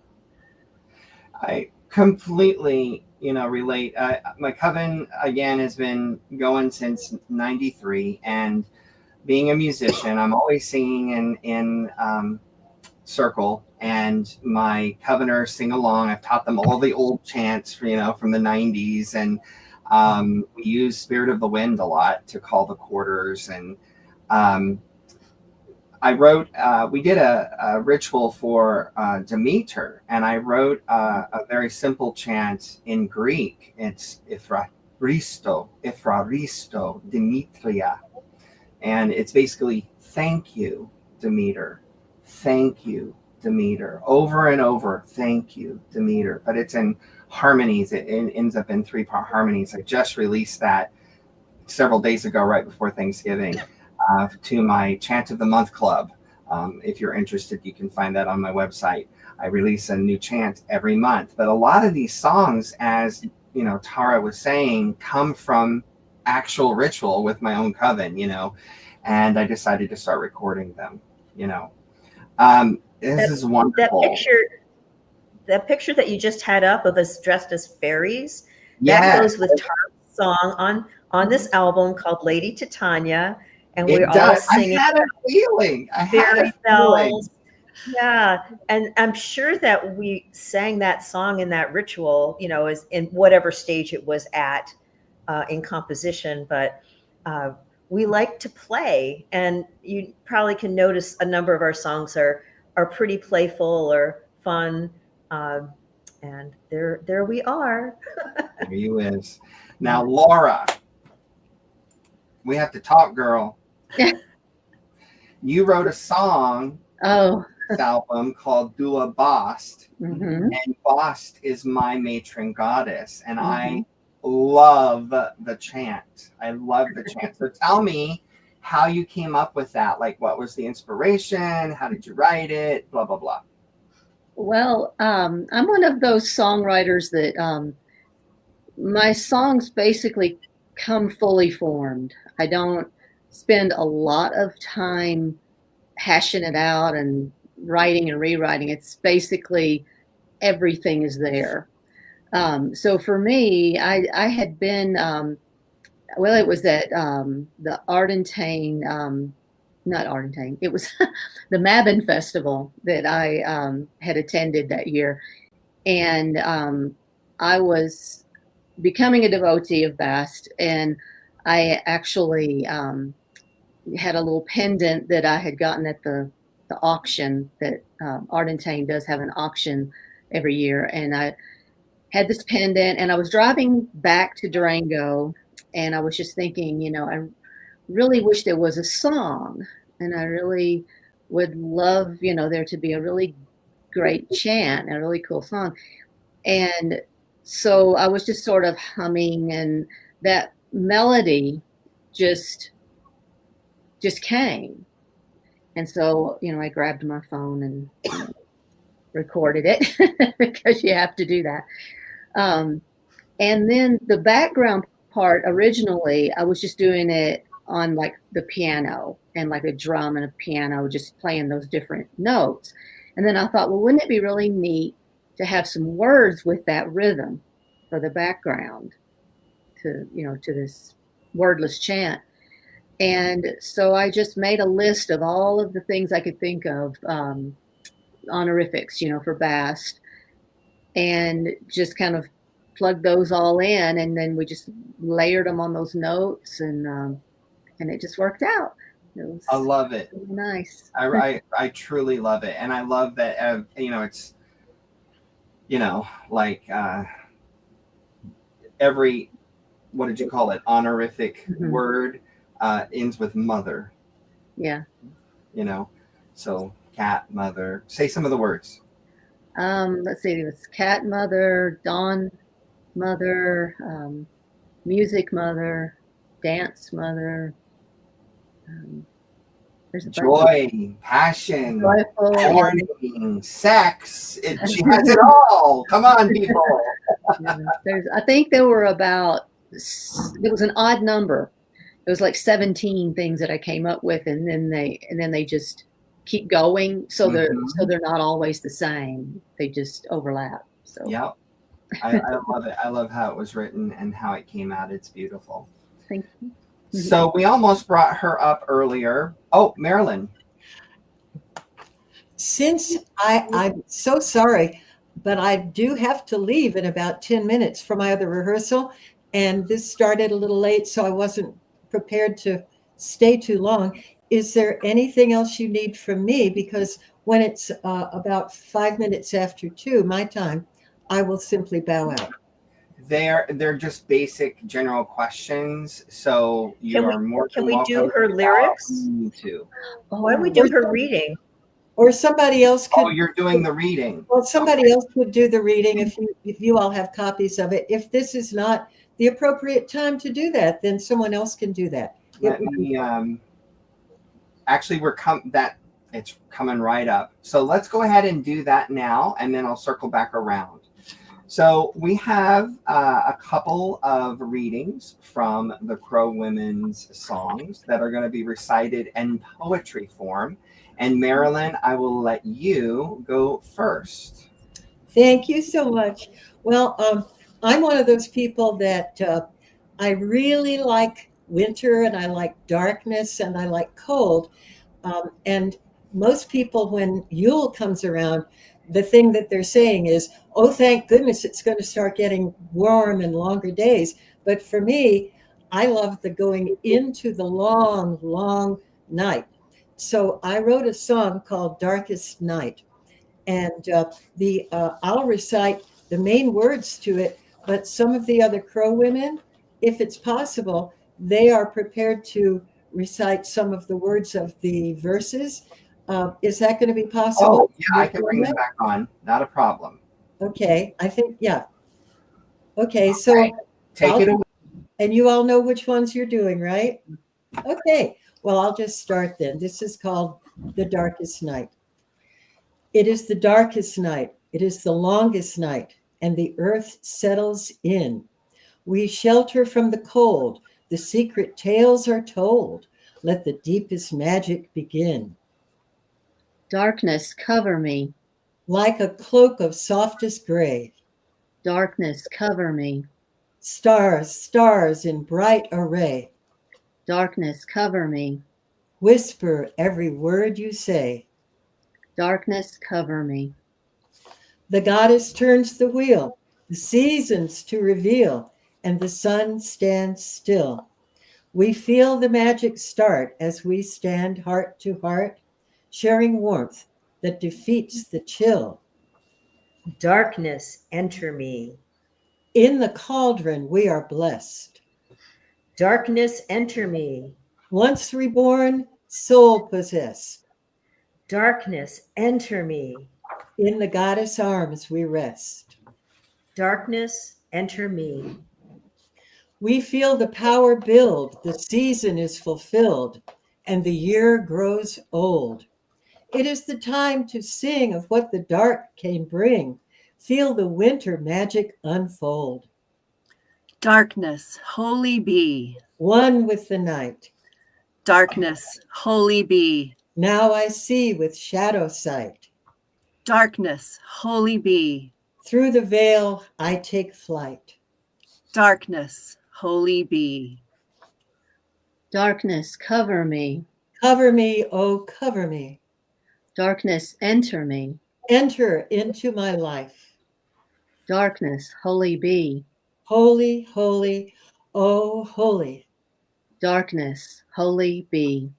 I completely relate. My coven again has been going since '93, and being a musician, I'm always singing in circle, and my coveners sing along. I've taught them all the old chants, from the '90s, and we use Spirit of the Wind a lot to call the quarters. And I wrote, we did a ritual for Demeter, and I wrote a very simple chant in Greek. It's Ifraristo, Demetria. And it's basically, thank you, Demeter. Thank you, Demeter. Over and over, thank you, Demeter. But it's in harmonies. It ends up in 3-part harmonies. I just released that several days ago, right before Thanksgiving, to my Chant of the Month Club. If you're interested, you can find that on my website. I release a new chant every month. But a lot of these songs, as Tara was saying, come from actual ritual with my own coven, and I decided to start recording them. This is wonderful. That picture that you just had up of us dressed as fairies, yes, that goes with Tara's song on this album called Lady Titania, and we're all singing. I had a feeling. Fairy bells. Yeah, and I'm sure that we sang that song in that ritual, as in whatever stage it was at in composition, but we like to play, and you probably can notice a number of our songs are pretty playful or fun, and there we are. There you is. Now, Laura, we have to talk, girl. You wrote a song this album called Dua Bast, and Bast is my matron goddess, and I love the chant. I love the chant. So tell me how you came up with that. Like, what was the inspiration? How did you write it? Blah, blah, blah. Well, I'm one of those songwriters that my songs basically come fully formed. I don't spend a lot of time hashing it out and writing and rewriting. It's basically everything is there. So for me, I had been, it was at the Ardentane, not Ardentane, it was the Mabon Festival that I had attended that year. And I was becoming a devotee of Bast, and I actually had a little pendant that I had gotten at the auction that Ardentane does have an auction every year. And I had this pendant, and I was driving back to Durango, and I was just thinking, I really wish there was a song, and I really would love, there to be a really great chant, a really cool song. And so I was just sort of humming, and that melody just came. And so, I grabbed my phone and recorded it because you have to do that. And then the background part, originally, I was just doing it on like the piano and like a drum and a piano, just playing those different notes. And then I thought, well, wouldn't it be really neat to have some words with that rhythm for the background to this wordless chant. And so I just made a list of all of the things I could think of, honorifics, for Bast, and just kind of plugged those all in, and then we just layered them on those notes, and it just worked out. I love it. Really nice. I truly love it, and I love that. It's like every, what did you call it? Honorific word ends with mother. Yeah. So cat, mother. Say some of the words. Let's see. It was cat mother, dawn mother, music mother, dance mother. There's a joy, passion, joyful, sex. She has it all. Come on, people. I think there were it was an odd number. It was like 17 things that I came up with, and then they just keep going. So they're not always the same. They just overlap. So yeah. I love it. I love how it was written and how it came out. It's beautiful. Thank you. So we almost brought her up earlier. Oh, Marilyn. Since I'm so sorry, but I do have to leave in about 10 minutes for my other rehearsal. And this started a little late, so I wasn't prepared to stay too long. Is there anything else you need from me? Because when it's about 5 minutes after 2, my time, I will simply bow out. They're just basic general questions, so you are more Can than we do welcome her lyrics? to. Why don't we do her reading? Or somebody else could. Oh, you're doing the reading. Well, somebody else would do the reading if you all have copies of it. If this is not the appropriate time to do that, then someone else can do that. Let me actually it's coming right up. So let's go ahead and do that now, and then I'll circle back around. So we have a couple of readings from the Crow Women's songs that are going to be recited in poetry form. And Marilyn, I will let you go first. Thank you so much. Well, I'm one of those people that I really like winter, and I like darkness, and I like cold. And most people, when Yule comes around, the thing that they're saying is, oh, thank goodness it's going to start getting warm and longer days. But for me, I love the going into the long, long night. So I wrote a song called Darkest Night. And I'll recite the main words to it, but some of the other Crow women, if it's possible, they are prepared to recite some of the words of the verses. Is that going to be possible? Oh, yeah, I can bring them back on. Not a problem. Okay, I think, yeah. Okay, so right. Take it away. And you all know which ones you're doing, right? Okay, well, I'll just start then. This is called The Darkest Night. It is the darkest night. It is the longest night, and the earth settles in. We shelter from the cold. The secret tales are told. Let the deepest magic begin. Darkness, cover me. Like a cloak of softest gray. Darkness, cover me. Stars, stars in bright array. Darkness, cover me. Whisper every word you say. Darkness, cover me. The goddess turns the wheel, the seasons to reveal, and the sun stands still. We feel the magic start as we stand heart to heart, sharing warmth that defeats the chill. Darkness, enter me. In the cauldron, we are blessed. Darkness, enter me. Once reborn, soul possessed. Darkness, enter me. In the goddess' arms, we rest. Darkness, enter me. We feel the power build, the season is fulfilled, and the year grows old. It is the time to sing of what the dark can bring. Feel the winter magic unfold. Darkness, holy be. One with the night. Darkness, holy be. Now I see with shadow sight. Darkness, holy be. Through the veil I take flight. Darkness, holy be. Darkness, cover me. Cover me, oh, cover me. Darkness, enter me. Enter into my life. Darkness, holy be. Holy, holy, oh, holy. Darkness, holy be.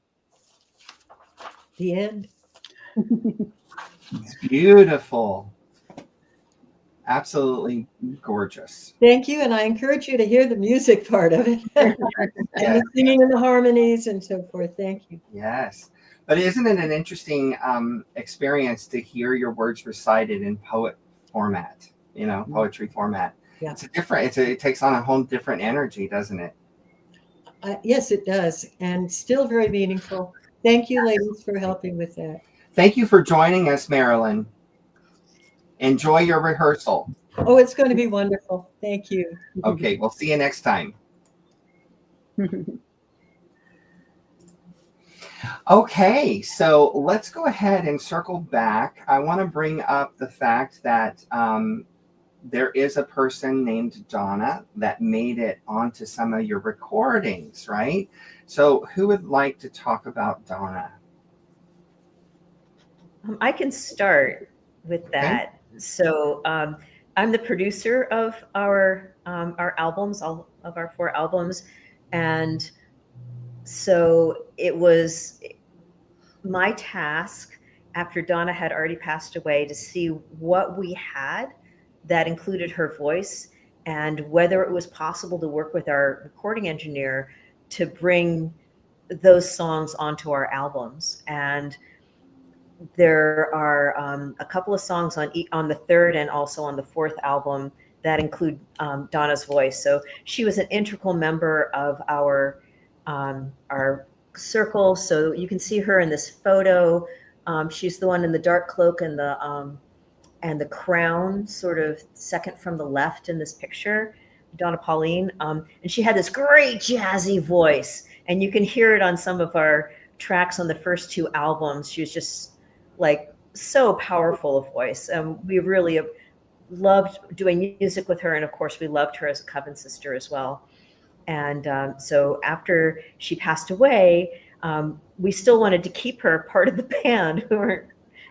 The end. It's beautiful. Absolutely gorgeous. Thank you, and I encourage you to hear the music part of it. And the singing and the harmonies and so forth. Thank you. Yes. But isn't it an interesting experience to hear your words recited in poet format, poetry format? Yeah. It's it takes on a whole different energy, doesn't it? Yes, it does. And still very meaningful. Thank you, ladies, for helping with that. Thank you for joining us, Marilyn. Enjoy your rehearsal. Oh, it's going to be wonderful. Thank you. Okay, we'll see you next time. Okay, so let's go ahead and circle back. I want to bring up the fact that there is a person named Donna that made it onto some of your recordings, right? So who would like to talk about Donna? I can start with that. So I'm the producer of our albums, all of our 4 albums, and so it was my task after Donna had already passed away to see what we had that included her voice and whether it was possible to work with our recording engineer to bring those songs onto our albums. And there are a couple of songs on the 3rd and also on the 4th album that include Donna's voice. So she was an integral member of our circle. So you can see her in this photo. She's the one in the dark cloak and the crown, sort of second from the left in this picture, Donna Pauline. And she had this great jazzy voice, and you can hear it on some of our tracks on the first 2 albums. She was just like so powerful a voice. We really loved doing music with her, and of course we loved her as a coven sister as well. And so after she passed away, we still wanted to keep her part of the band. We weren't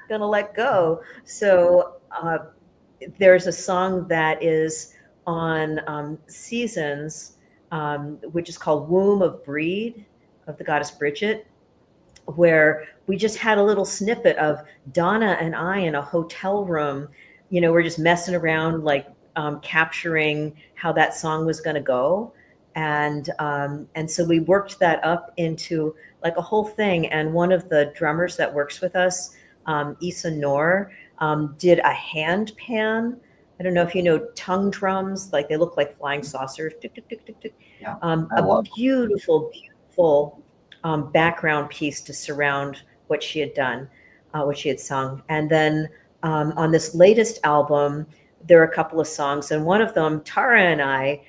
going to let go. So there's a song that is on Seasons, which is called Womb of Breed of the goddess Bridget, where we just had a little snippet of Donna and I in a hotel room. You know, we're just messing around, like capturing how that song was going to go. And so we worked that up into like a whole thing. And one of the drummers that works with us, Issa Noor, did a hand pan. I don't know if you know tongue drums, like they look like flying saucers. Tick, tick, tick, tick, tick. Yeah, a beautiful, beautiful background piece to surround what she had done, what she had sung. And then on this latest album, there are a couple of songs, and one of them, Tara and I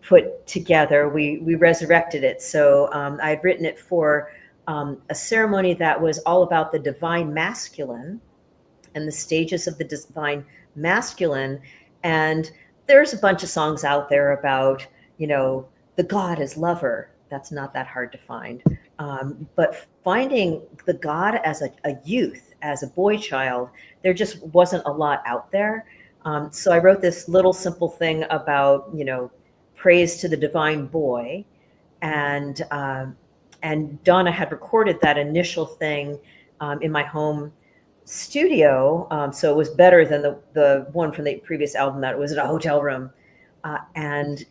put together. We resurrected it. So I'd written it for a ceremony that was all about the divine masculine and the stages of the divine masculine. And there's a bunch of songs out there about, you know, the god as lover. That's not that hard to find. But finding the god as a youth, as a boy child, there just wasn't a lot out there. So I wrote this little simple thing about, you know, praise to the divine boy. And Donna had recorded that initial thing in my home studio. So it was better than the one from the previous album that was in a hotel room. And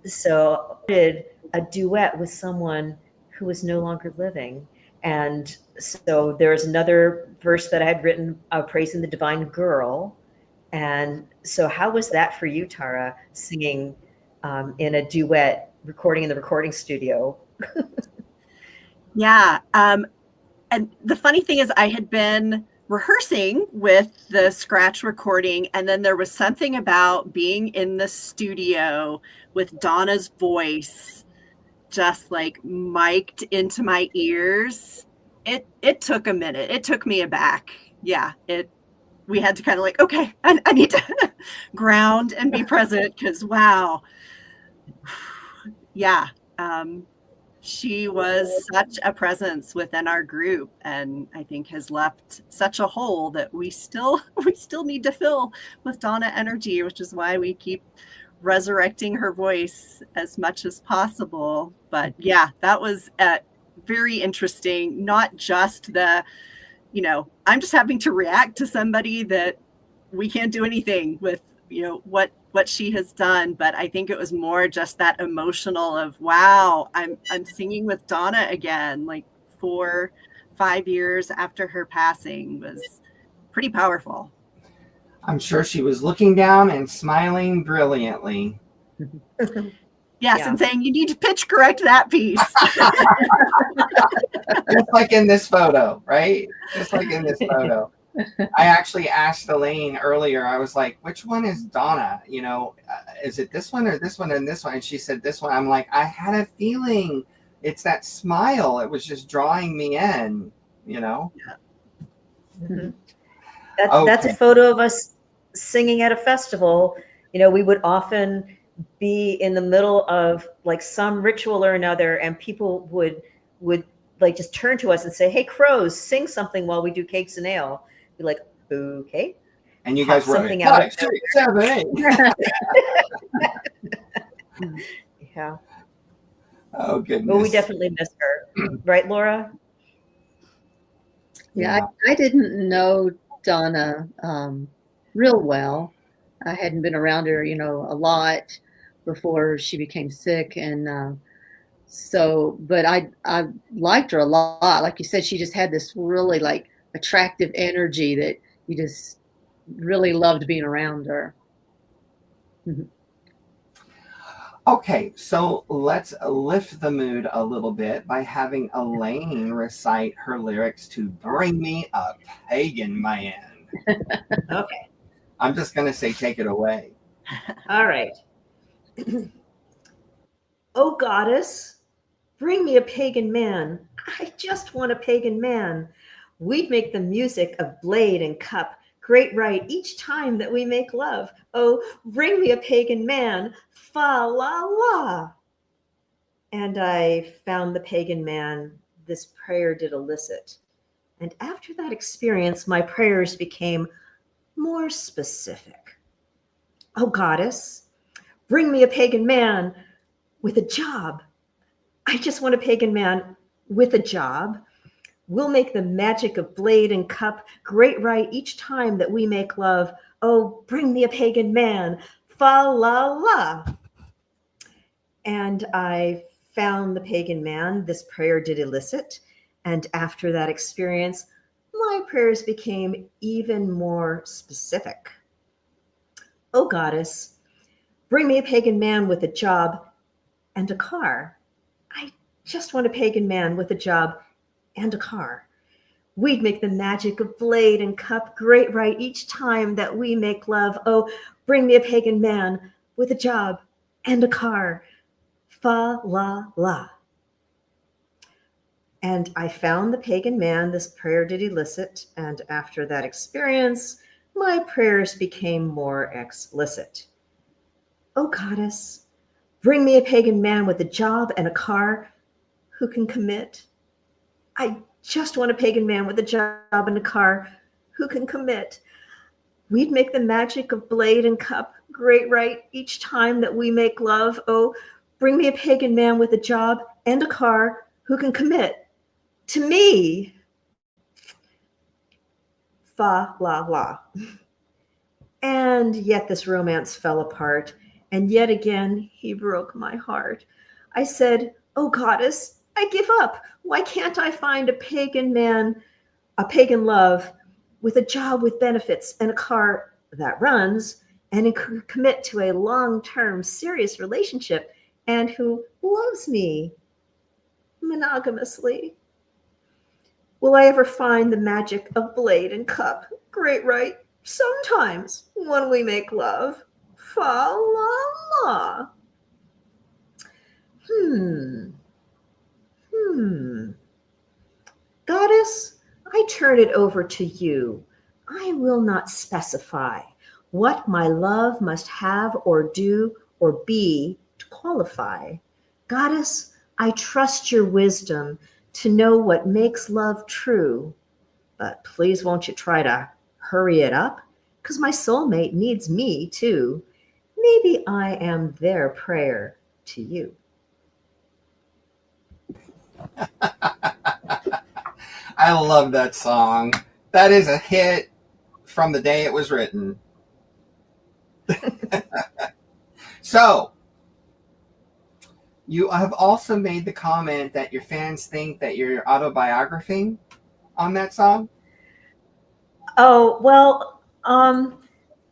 so I did a duet with someone who was no longer living. And so there's another verse that I had written praising the divine girl. And so how was that for you, Tara, singing in a duet, recording in the recording studio? Yeah. And the funny thing is I had been rehearsing with the scratch recording, and then there was something about being in the studio with Donna's voice just like mic'd into my ears. It took a minute. It took me aback. Yeah. We had to kind of like, okay, I need to ground and be present, because wow. Yeah. She was such a presence within our group, and I think has left such a hole that we still need to fill with Donna energy, which is why we keep resurrecting her voice as much as possible. But yeah, that was very interesting. Not just the, you know, I'm just having to react to somebody that we can't do anything with, you know, what she has done. But I think it was more just that emotional of, wow, I'm singing with Donna again, like 4-5 years after her passing, was pretty powerful. I'm sure she was looking down and smiling brilliantly. Yes, yeah. And saying, you need to pitch correct that piece. Just like in this photo, right? Just like in this photo. I actually asked Elaine earlier, I was like, which one is Donna? You know, is it this one or this one and this one? And she said this one. I'm like, I had a feeling it's that smile. It was just drawing me in, you know? Yeah. Mm-hmm. That's a photo of us singing at a festival, we would often be in the middle of like some ritual or another, and people would like just turn to us and say, "Hey, crows, sing something while we do cakes and ale." Be like, "Okay." And you Pop guys were something like, out 5, of 6, 7, 8. Yeah. Oh goodness. Well, we definitely miss her, right, Laura? Yeah, I didn't know Donna real well. I hadn't been around her, a lot before she became sick, and but I liked her a lot. Like you said, she just had this really like attractive energy that you just really loved being around her. Okay, so let's lift the mood a little bit by having Elaine recite her lyrics to Bring Me a Pagan Man. Okay. I'm just going to say, take it away. All right. Oh, goddess, bring me a pagan man. I just want a pagan man. We'd make the music of blade and cup great right each time that we make love. Oh, bring me a pagan man. Fa la la. And I found the pagan man this prayer did elicit. And after that experience, my prayers became more specific. Oh, goddess, bring me a pagan man with a job. I just want a pagan man with a job. We'll make the magic of blade and cup great right each time that we make love. Oh, bring me a pagan man. Fa la la. And I found the pagan man this prayer did elicit. And after that experience, my prayers became even more specific. Oh, goddess, bring me a pagan man with a job and a car. I just want a pagan man with a job and a car. We'd make the magic of blade and cup great right each time that we make love. Oh, bring me a pagan man with a job and a car. Fa la la. And I found the pagan man this prayer did elicit, and after that experience, my prayers became more explicit. Oh, goddess, bring me a pagan man with a job and a car who can commit. I just want a pagan man with a job and a car who can commit. We'd make the magic of blade and cup great right each time that we make love. Oh, bring me a pagan man with a job and a car who can commit to me. Fa la la. And yet this romance fell apart, and yet again he broke my heart. I said, oh, goddess, I give up. Why can't I find a pagan man, a pagan love, with a job with benefits and a car that runs, and could commit to a long-term serious relationship and who loves me monogamously? Will I ever find the magic of blade and cup great right sometimes when we make love? Fa la la. Goddess, I turn it over to you. I will not specify what my love must have or do or be to qualify. Goddess, I trust your wisdom to know what makes love true. But please won't you try to hurry it up? Because my soulmate needs me too. Maybe I am their prayer to you. I love that song. That is a hit from the day it was written. So, you have also made the comment that your fans think that you're autobiographying on that song? Oh, well,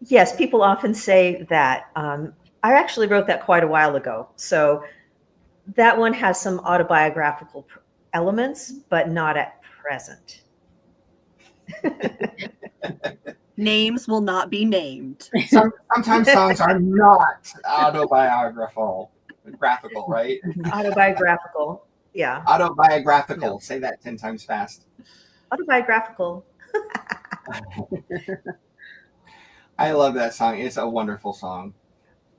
yes, people often say that. I actually wrote that quite a while ago. So that one has some autobiographical elements, but not at present. Names will not be named. Sometimes songs are not autobiographical, right? Autobiographical, yeah. Autobiographical. No. Say that 10 times fast. Autobiographical. I love that song. It's a wonderful song.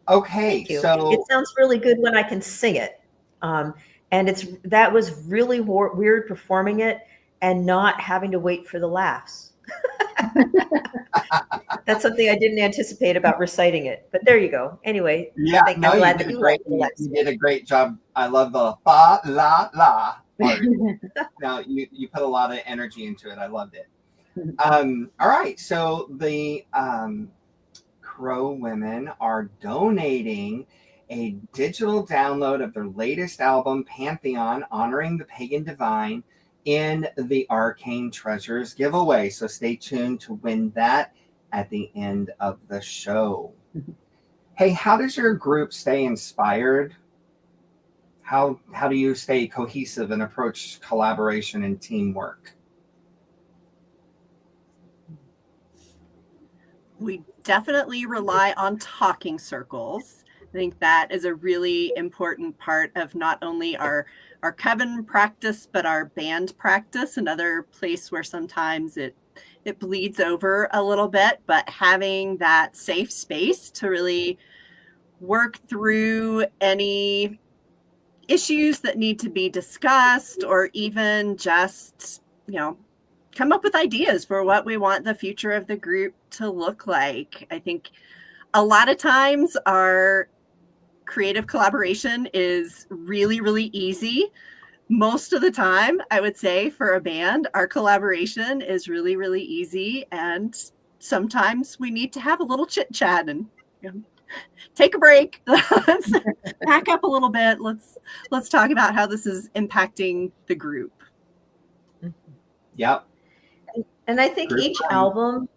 Okay, Thank you. so It sounds really good when I can sing it. And that was really weird performing it and not having to wait for the laughs. That's something I didn't anticipate about reciting it. But there you go. Anyway, yeah, no, I'm you glad did that a you great. liked it, You Alexia. did a great job. I love the fa la la part. Now you put a lot of energy into it. I loved it. All right, so the Crow women are donating a digital download of their latest album, Pantheon, honoring the pagan divine, in the Arcane Treasures giveaway. So stay tuned to win that at the end of the show. Hey, how does your group stay inspired? How do you stay cohesive and approach collaboration and teamwork? We definitely rely on talking circles. I think that is a really important part of not only our coven practice, but our band practice. Another place where sometimes it bleeds over a little bit, but having that safe space to really work through any issues that need to be discussed, or even just, come up with ideas for what we want the future of the group to look like. I think a lot of times our creative collaboration is really, really easy. Most of the time, I would say, for a band, our collaboration is really, really easy. And sometimes we need to have a little chit chat and take a break. Let's back up a little bit. Let's talk about how this is impacting the group. Yep. And I think each album,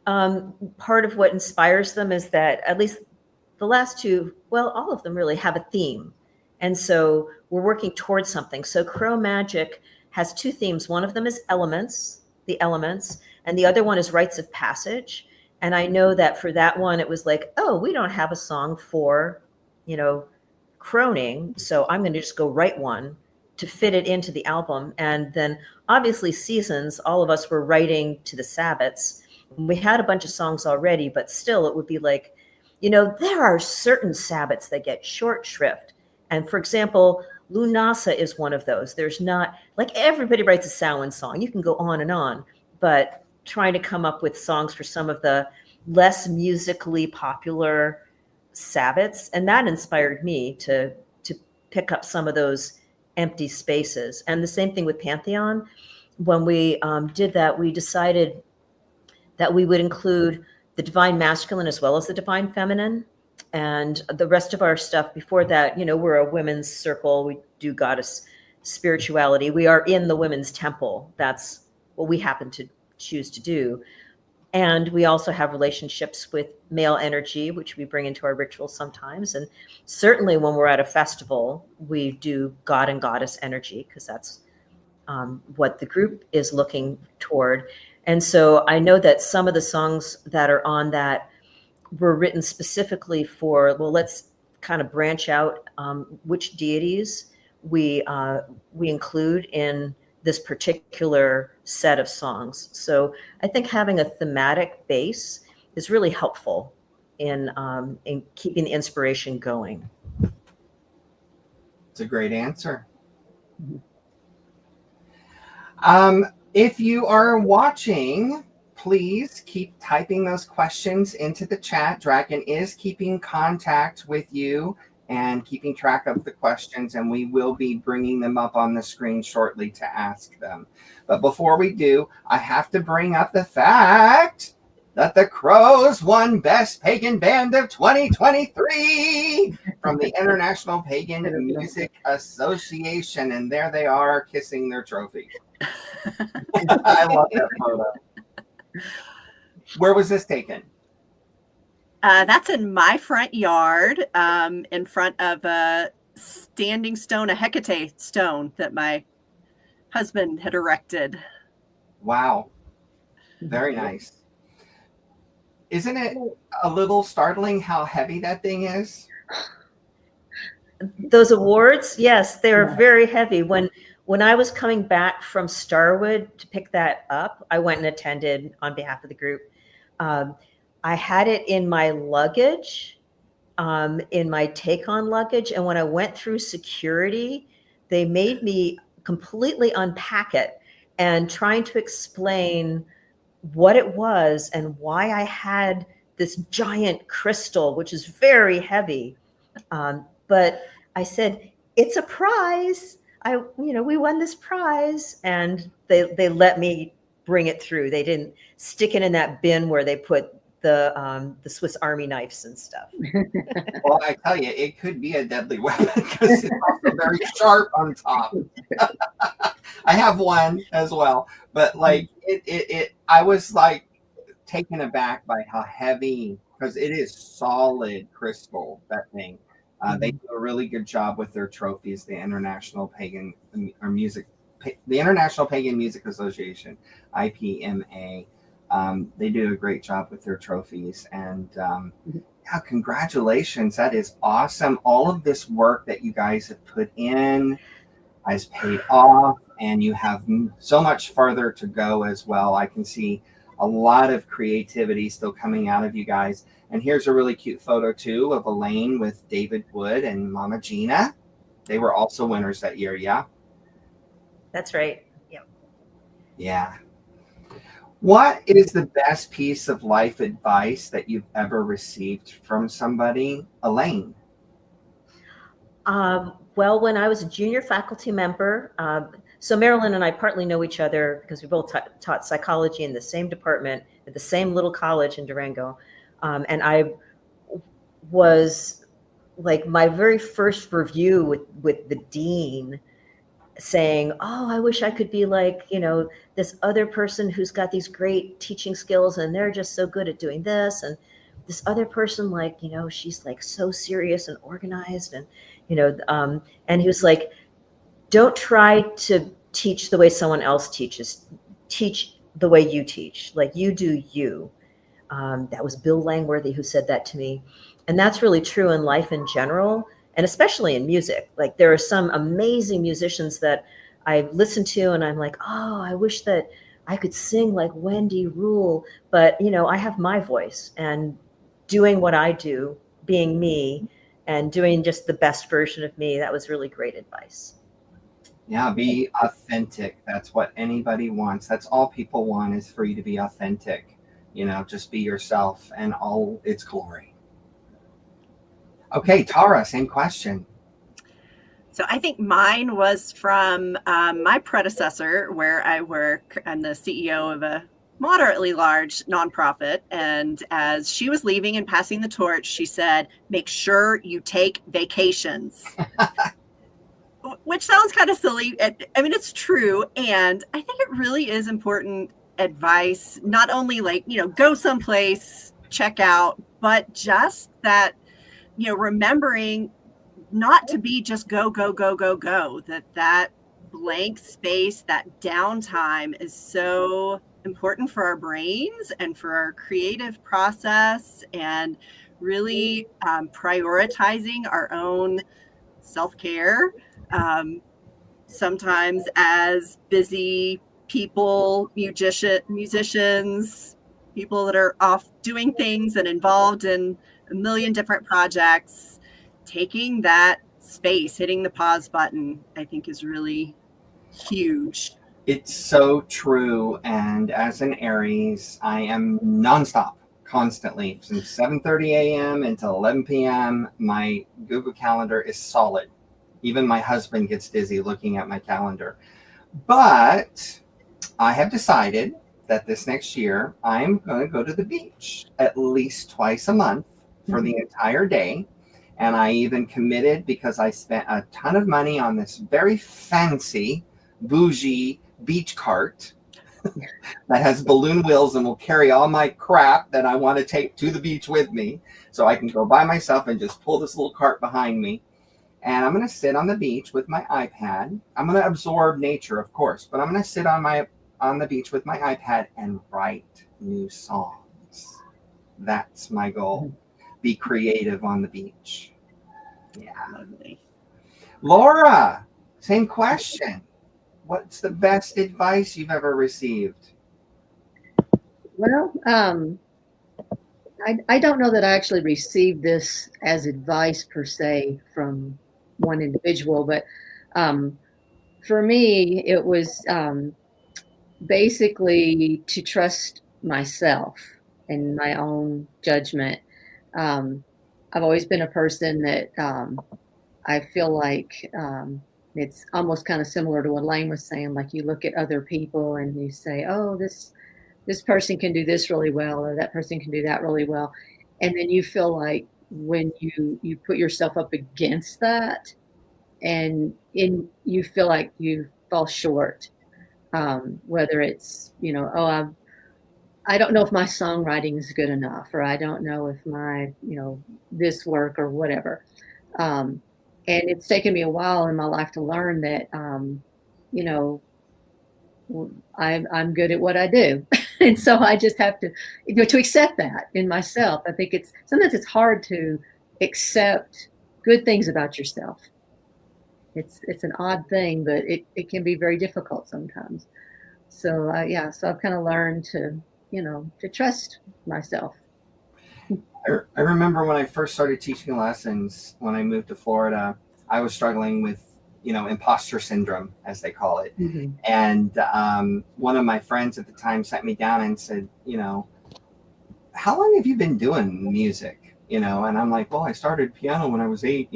part of what inspires them is that at least the last two, well, all of them really have a theme. And so we're working towards something. So Crow Magic has two themes. One of them is the elements, and the other one is rites of passage. And I know that for that one, it was like, oh, we don't have a song for, croning. So I'm going to just go write one to fit it into the album. And then obviously seasons, all of us were writing to the Sabbats. We had a bunch of songs already, but still it would be like, there are certain Sabbats that get short shrift. And for example, Lunasa is one of those. There's not, like, everybody writes a Samhain song. You can go on and on, but trying to come up with songs for some of the less musically popular Sabbats. And that inspired me to pick up some of those empty spaces. And the same thing with Pantheon. When we did that, we decided that we would include the divine masculine as well as the divine feminine. And the rest of our stuff before that, we're a women's circle. We do goddess spirituality. We are in the women's temple. That's what we happen to choose to do. And we also have relationships with male energy, which we bring into our rituals sometimes. And certainly when we're at a festival, we do god and goddess energy, because that's what the group is looking toward. And so I know that some of the songs that are on that were written specifically for, well, let's kind of branch out which deities we include in this particular set of songs. So I think having a thematic base is really helpful in keeping the inspiration going. It's a great answer. If you are watching, please keep typing those questions into the chat. Dragon is keeping contact with you and keeping track of the questions, and we will be bringing them up on the screen shortly to ask them. But before we do, I have to bring up the fact that the Crows won Best Pagan Band of 2023 from the International Pagan Music Association, and there they are kissing their trophy. I love that photo. Where was this taken? That's in my front yard, in front of a standing stone, a Hecate stone that my husband had erected. Wow. Very nice. Isn't it a little startling how heavy that thing is? Those awards, yes, they're very heavy. When I was coming back from Starwood to pick that up, I went and attended on behalf of the group. I had it in my luggage, in my take-on luggage. And when I went through security, they made me completely unpack it and trying to explain what it was and why I had this giant crystal, which is very heavy. But I said, it's a prize. We won this prize. And they let me bring it through. They didn't stick it in that bin where they put the Swiss Army knives and stuff. Well, I tell you, it could be a deadly weapon because it's also very sharp on top. I have one as well, but like I was like taken aback by how heavy, because it is solid crystal, that thing. They do a really good job with their trophies. The International Pagan the International Pagan Music Association, IPMA. They do a great job with their trophies, and yeah, congratulations. That is awesome. All of this work that you guys have put in has paid off, and you have so much further to go as well. I can see a lot of creativity still coming out of you guys. And here's a really cute photo too of Elaine with David Wood and Mama Gina. They were also winners that year. Yeah. That's right. Yep. Yeah. What is the best piece of life advice that you've ever received from somebody, Elaine? Well, when I was a junior faculty member, so Marilyn and I partly know each other because we both taught psychology in the same department at the same little college in Durango. And I was like my very first review with the dean saying, oh, I wish I could be like, this other person who's got these great teaching skills and they're just so good at doing this. And this other person, like, she's like so serious and organized. And, and he was like, don't try to teach the way someone else teaches. Teach the way you teach, like you do you. That was Bill Langworthy who said that to me. And that's really true in life in general, and especially in music. Like there are some amazing musicians that I listen to and I'm like, oh, I wish that I could sing like Wendy Rule. But, I have my voice, and doing what I do, being me, and doing just the best version of me, that was really great advice. Yeah, be authentic. That's what anybody wants. That's all people want, is for you to be authentic. Just be yourself and all its glory. Okay, Tara, same question. So I think mine was from my predecessor, where I work. I'm the CEO of a moderately large nonprofit. And as she was leaving and passing the torch, she said, make sure you take vacations. Which sounds kind of silly. I mean, it's true. And I think it really is important advice, not only like, go someplace, check out, but just that, remembering not to be just go, go, go, go, go, that blank space, that downtime is so important for our brains and for our creative process, and really prioritizing our own self-care. Sometimes as busy people, musicians, people that are off doing things and involved in a million different projects, taking that space, hitting the pause button, I think is really huge. It's so true. And as an Aries, I am nonstop, constantly, from 7:30 a.m. until 11 p.m. My Google Calendar is solid. Even my husband gets dizzy looking at my calendar. But I have decided that this next year, I'm going to go to the beach at least twice a month for the entire day. And I even committed, because I spent a ton of money on this very fancy, bougie beach cart that has balloon wheels and will carry all my crap that I want to take to the beach with me. So I can go by myself and just pull this little cart behind me. And I'm going to sit on the beach with my iPad. I'm going to absorb nature, of course, but I'm going to sit on the beach with my iPad and write new songs. That's my goal. Be creative on the beach. Yeah. Lovely. Laura, same question. What's the best advice you've ever received? Well, I don't know that I actually received this as advice per se from one individual, but for me, it was basically to trust myself and my own judgment. I've always been a person that I feel like it's almost kind of similar to what Lane was saying. Like you look at other people and you say, "Oh, this person can do this really well, or that person can do that really well," and then you feel like when you put yourself up against that, and you feel like you fall short. Whether it's oh, I don't know if my songwriting is good enough, or I don't know if my this work or whatever. And it's taken me a while in my life to learn that you know I'm good at what I do. And so I just have to to accept that in myself. I think sometimes it's hard to accept good things about yourself. It's an odd thing, but it can be very difficult sometimes. So so I've kind of learned to to trust myself. I remember when I first started teaching lessons when I moved to Florida, I was struggling with, imposter syndrome, as they call it. Mm-hmm. And one of my friends at the time sat me down and said, how long have you been doing music? And I'm like, well, I started piano when I was 8,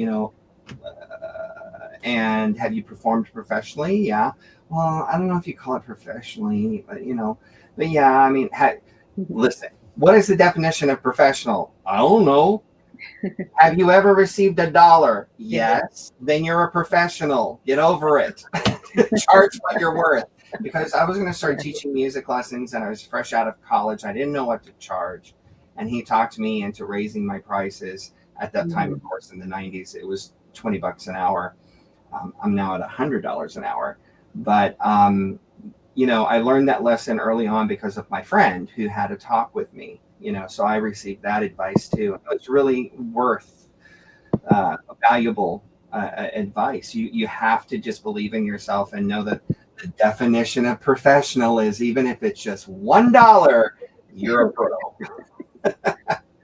and have you performed professionally? Yeah. Well, I don't know if you call it professionally, but yeah, I mean, listen, what is the definition of professional? I don't know. Have you ever received $1? Yes. Then you're a professional. Get over it. Charge what you're worth. Because I was going to start teaching music lessons and I was fresh out of college. I didn't know what to charge. And he talked me into raising my prices. At that time, of course, in the 90s, it was $20 an hour. I'm now at $100 an hour. But, I learned that lesson early on because of my friend who had a talk with me, so I received that advice too. It's really worth valuable advice. You have to just believe in yourself and know that the definition of professional is, even if it's just $1, you're a pro.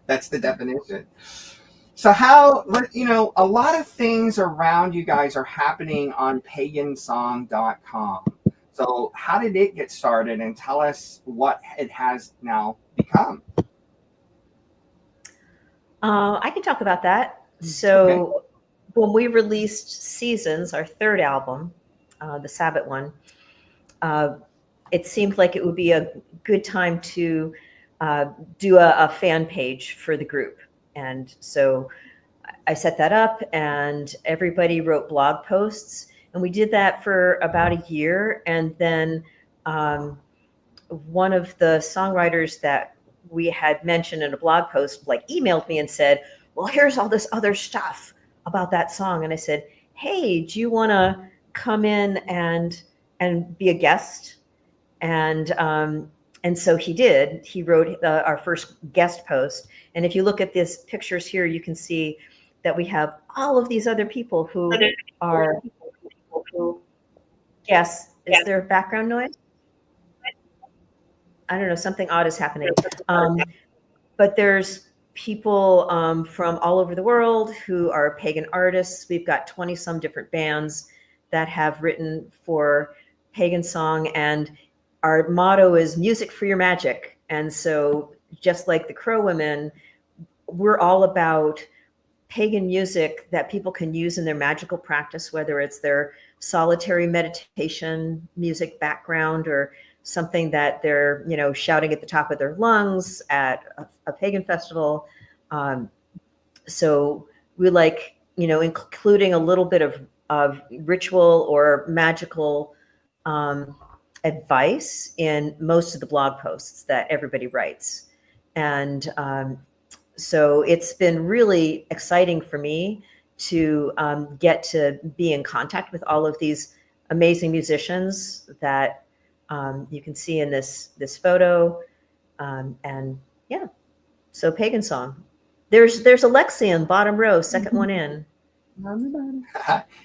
That's the definition. So a lot of things around you guys are happening on pagansong.com. So how did it get started, and tell us what it has now become? I can talk about that. So when we released Seasons, our third album, the Sabbath one, it seemed like it would be a good time to do a fan page for the group. And so I set that up and everybody wrote blog posts. And we did that for about a year. And then one of the songwriters that we had mentioned in a blog post emailed me and said, well, here's all this other stuff about that song. And I said, hey, do you want to come in and be a guest? And so he did. He wrote our first guest post. And if you look at these pictures here, you can see that we have all of these other people who are, yes, is there background noise? I don't know, something odd is happening. But there's people from all over the world who are pagan artists. We've got 20 some different bands that have written for Pagan Song, and our motto is music for your magic. And so just like the Crow Women, we're all about pagan music that people can use in their magical practice, whether it's their solitary meditation music background or something that they're, shouting at the top of their lungs at a pagan festival. So we like, including a little bit of ritual or magical advice in most of the blog posts that everybody writes. And so it's been really exciting for me to get to be in contact with all of these amazing musicians that you can see in this photo. And yeah, so Pagan Song. There's Alexian, bottom row, second one in.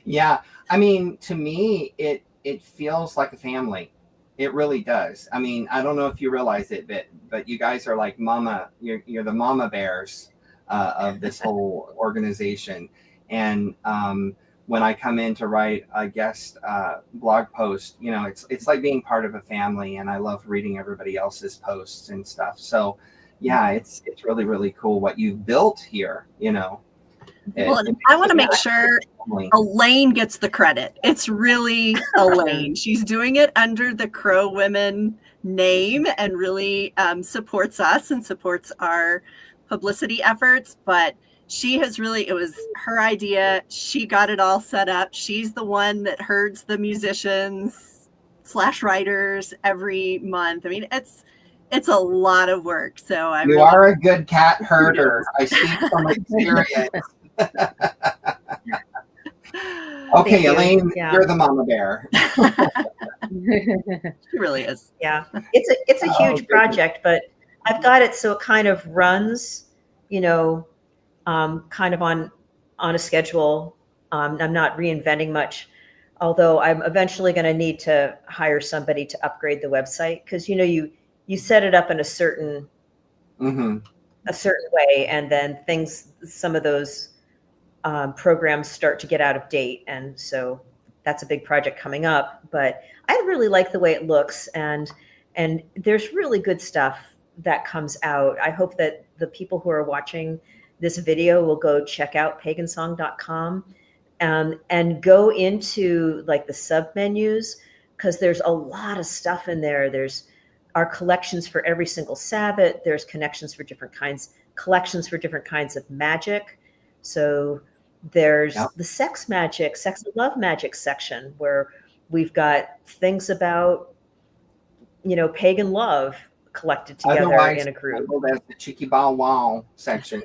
Yeah, I mean, to me, it feels like a family. It really does. I mean, I don't know if you realize it, but you guys are like mama. You're the mama bears of this whole organization. And when I come in to write a guest blog post, you know, it's like being part of a family, and I love reading everybody else's posts and stuff. So, yeah, it's really really cool what you've built here. You know, Well, I want to make sure Elaine gets the credit. It's really Elaine. She's doing it under the Crow Women name and really supports us and supports our publicity efforts. But she has really, it was her idea. She got it all set up. She's the one that herds the musicians / writers every month. I mean, it's a lot of work. So you are a good cat herder. I speak from experience. Okay, Elaine, you're the mama bear. She really is. Yeah, it's a huge project, but I've got it so it kind of runs, you know, kind of on a schedule. I'm not reinventing much, although I'm eventually going to need to hire somebody to upgrade the website, because you know you set it up in a certain way, and then some of those programs start to get out of date, and so that's a big project coming up. But I really like the way it looks, and there's really good stuff that comes out. I hope that the people who are watching this video will go check out pagansong.com and go into like the sub menus, because there's a lot of stuff in there. There's our collections for every single Sabbath. There's collections for different kinds of magic. So there's the sex and love magic section, where we've got things about, you know, pagan love collected together in a group. That's the cheeky bow wow section.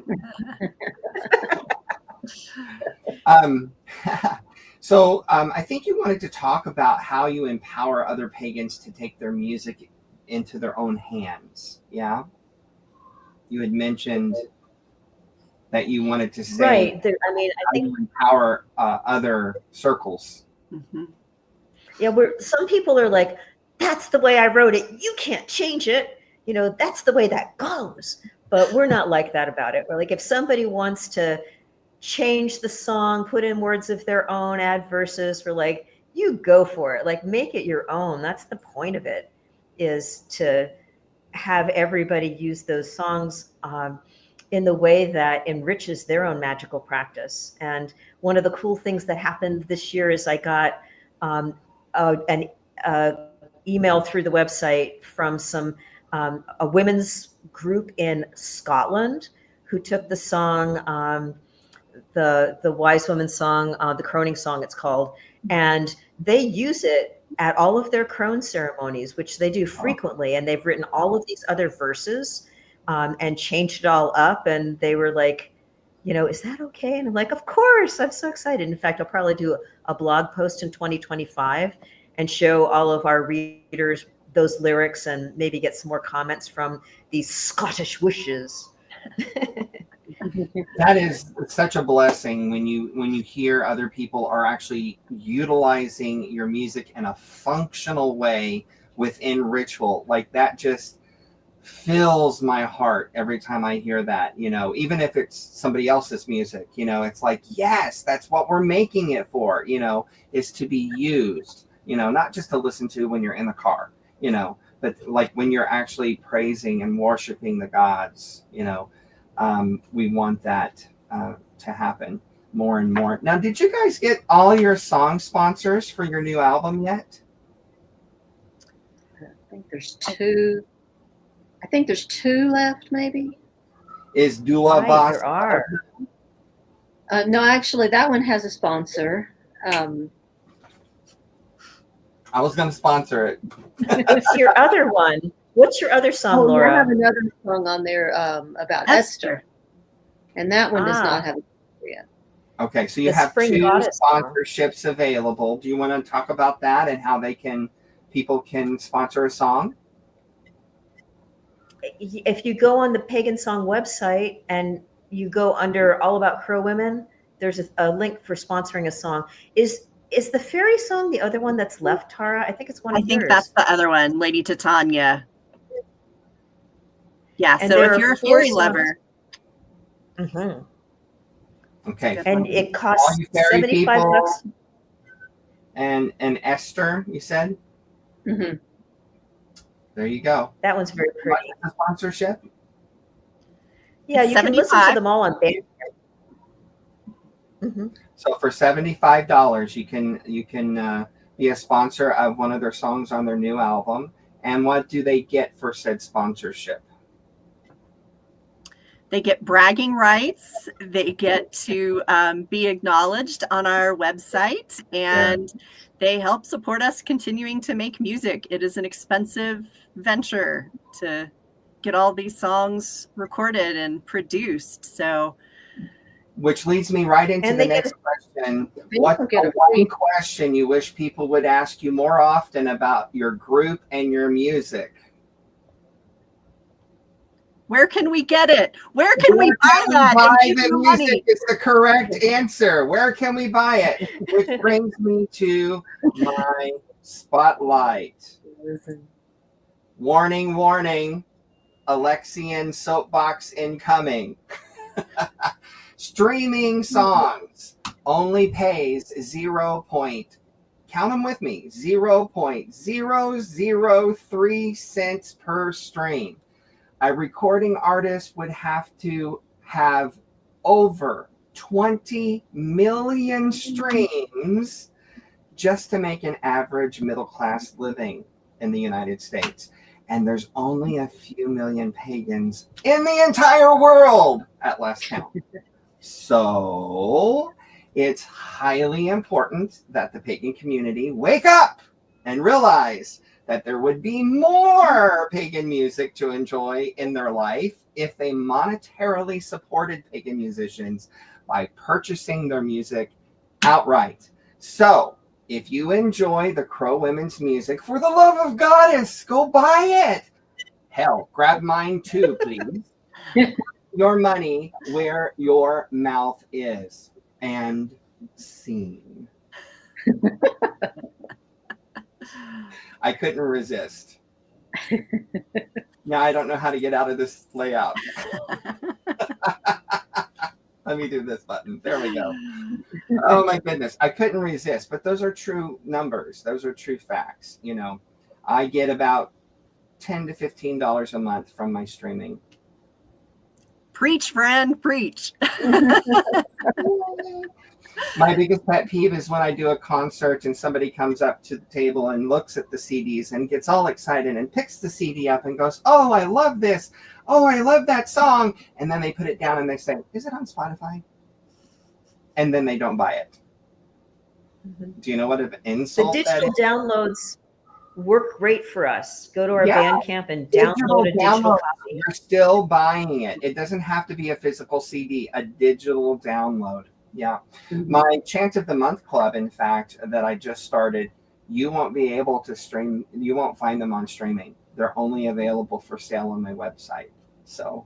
So I think you wanted to talk about how you empower other pagans to take their music into their own hands. Yeah, you had mentioned that you wanted to say, right? I mean, I think empower other circles. Yeah, some people are like, that's the way I wrote it. You can't change it. You know, that's the way that goes. But we're not like that about it. We're like, if somebody wants to change the song, put in words of their own, add verses, we're like, you go for it. Like, make it your own. That's the point of it, is to have everybody use those songs in the way that enriches their own magical practice. And one of the cool things that happened this year is I got an email through the website from a women's group in Scotland who took the song, the wise woman song, the croning song it's called, and they use it at all of their crone ceremonies, which they do frequently. And they've written all of these other verses and changed it all up. And they were like, you know, is that okay? And I'm like, of course, I'm so excited. In fact, I'll probably do a blog post in 2025 and show all of our readers those lyrics and maybe get some more comments from these Scottish wishes. That is such a blessing when you hear other people are actually utilizing your music in a functional way within ritual. Like, that just fills my heart every time I hear that, you know, even if it's somebody else's music, you know, it's like, yes, that's what we're making it for, you know, is to be used, you know, not just to listen to when you're in the car, you know, but like when you're actually praising and worshiping the gods, you know. We want that to happen more and more. Now, did you guys get all your song sponsors for your new album yet? I think there's two left, maybe. Is Dua Boss? There are. No, actually, that one has a sponsor. I was going to sponsor it. What's your other one? What's your other song, Laura? I have another song on there about Esther. And that one does not have a sponsor yet. Okay, so you The have Spring two Goddess sponsorships available. Do you want to talk about that and how people can sponsor a song? If you go on the Pagan Song website and you go under All About Crow Women, there's a link for sponsoring a song. Is the fairy song the other one that's left, Tara? I think it's one I of think yours. that's the other one, Lady Titania. Yeah, And so there if are you're a 4 fairy songs. lover, Mhm. Okay. Good And one. it All costs you fairy 75 people bucks. and Esther, you said? Hmm. There you go. That one's very Like pretty. the sponsorship? Yeah, It's you can listen to 75. them all on Bandcamp. Mhm. So for $75, you can be a sponsor of one of their songs on their new album. And what do they get for said sponsorship? They get bragging rights. They get to be acknowledged on our website, and they help support us continuing to make music. It is an expensive venture to get all these songs recorded and produced. So, Which leads me right into And the they get next question. They What's also get the a free- one question you wish people would ask you more often about your group and your music? where can we get it? Where can we buy that? Buy and give the you music money? is the correct answer. Where can we buy it? Which brings me to my spotlight. Warning, warning. Alexian soapbox incoming. Streaming songs only pays 0. Count them with me, 0.003 cents per stream. A recording artist would have to have over 20 million streams just to make an average middle-class living in the United States. And there's only a few million pagans in the entire world at last count. So it's highly important that the pagan community wake up and realize that there would be more pagan music to enjoy in their life if they monetarily supported pagan musicians by purchasing their music outright. So if you enjoy the Crow Women's music, for the love of goddess, go buy it. Hell, grab mine too, please. Your money where your mouth is. And scene. I couldn't resist. Now I don't know how to get out of this layout. Let me do this button. There we go. Oh my goodness. I couldn't resist, but those are true numbers. Those are true facts. You know, I get about $10 to $15 a month from my streaming. Preach, friend, preach. My biggest pet peeve is when I do a concert and somebody comes up to the table and looks at the CDs and gets all excited and picks the CD up and goes, "Oh, I love this. Oh, I love that song." And then they put it down and they say, "Is it on Spotify?" And then they don't buy it. Mhm. Do you know what an The insult that digital is? downloads work great for us. Go to our Yeah, Bandcamp and download a digital download. copy. You're still buying it. It doesn't have to be a physical CD, a digital download. Yeah. My Chant of the Month Club, in fact, that I just started, you won't be able to stream. You won't find them on streaming. They're only available for sale on my website. So,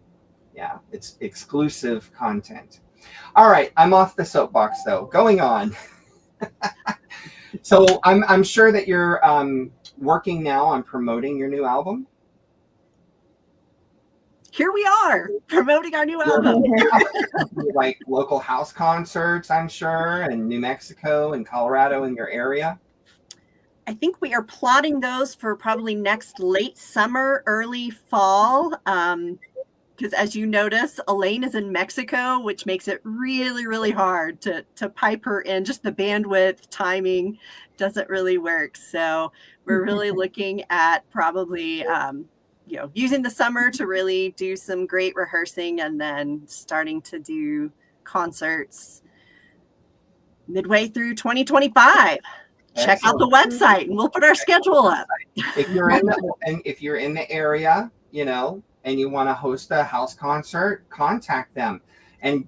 yeah, it's exclusive content. All right, I'm off the soapbox though. Going on. So I'm sure that you're working now on promoting your new album. Here we are promoting our new album. Like local house concerts, I'm sure, in New Mexico and Colorado in your area. I think we are plotting those for probably next late summer, early fall. Because as you notice, Elaine is in Mexico, which makes it really, really hard to pipe her in. Just the bandwidth, timing doesn't really work. So we're really looking at probably, using the summer to really do some great rehearsing and then starting to do concerts midway through 2025. Check out the website and we'll put our schedule up. If you're in the area, and you want to host a house concert, contact them. And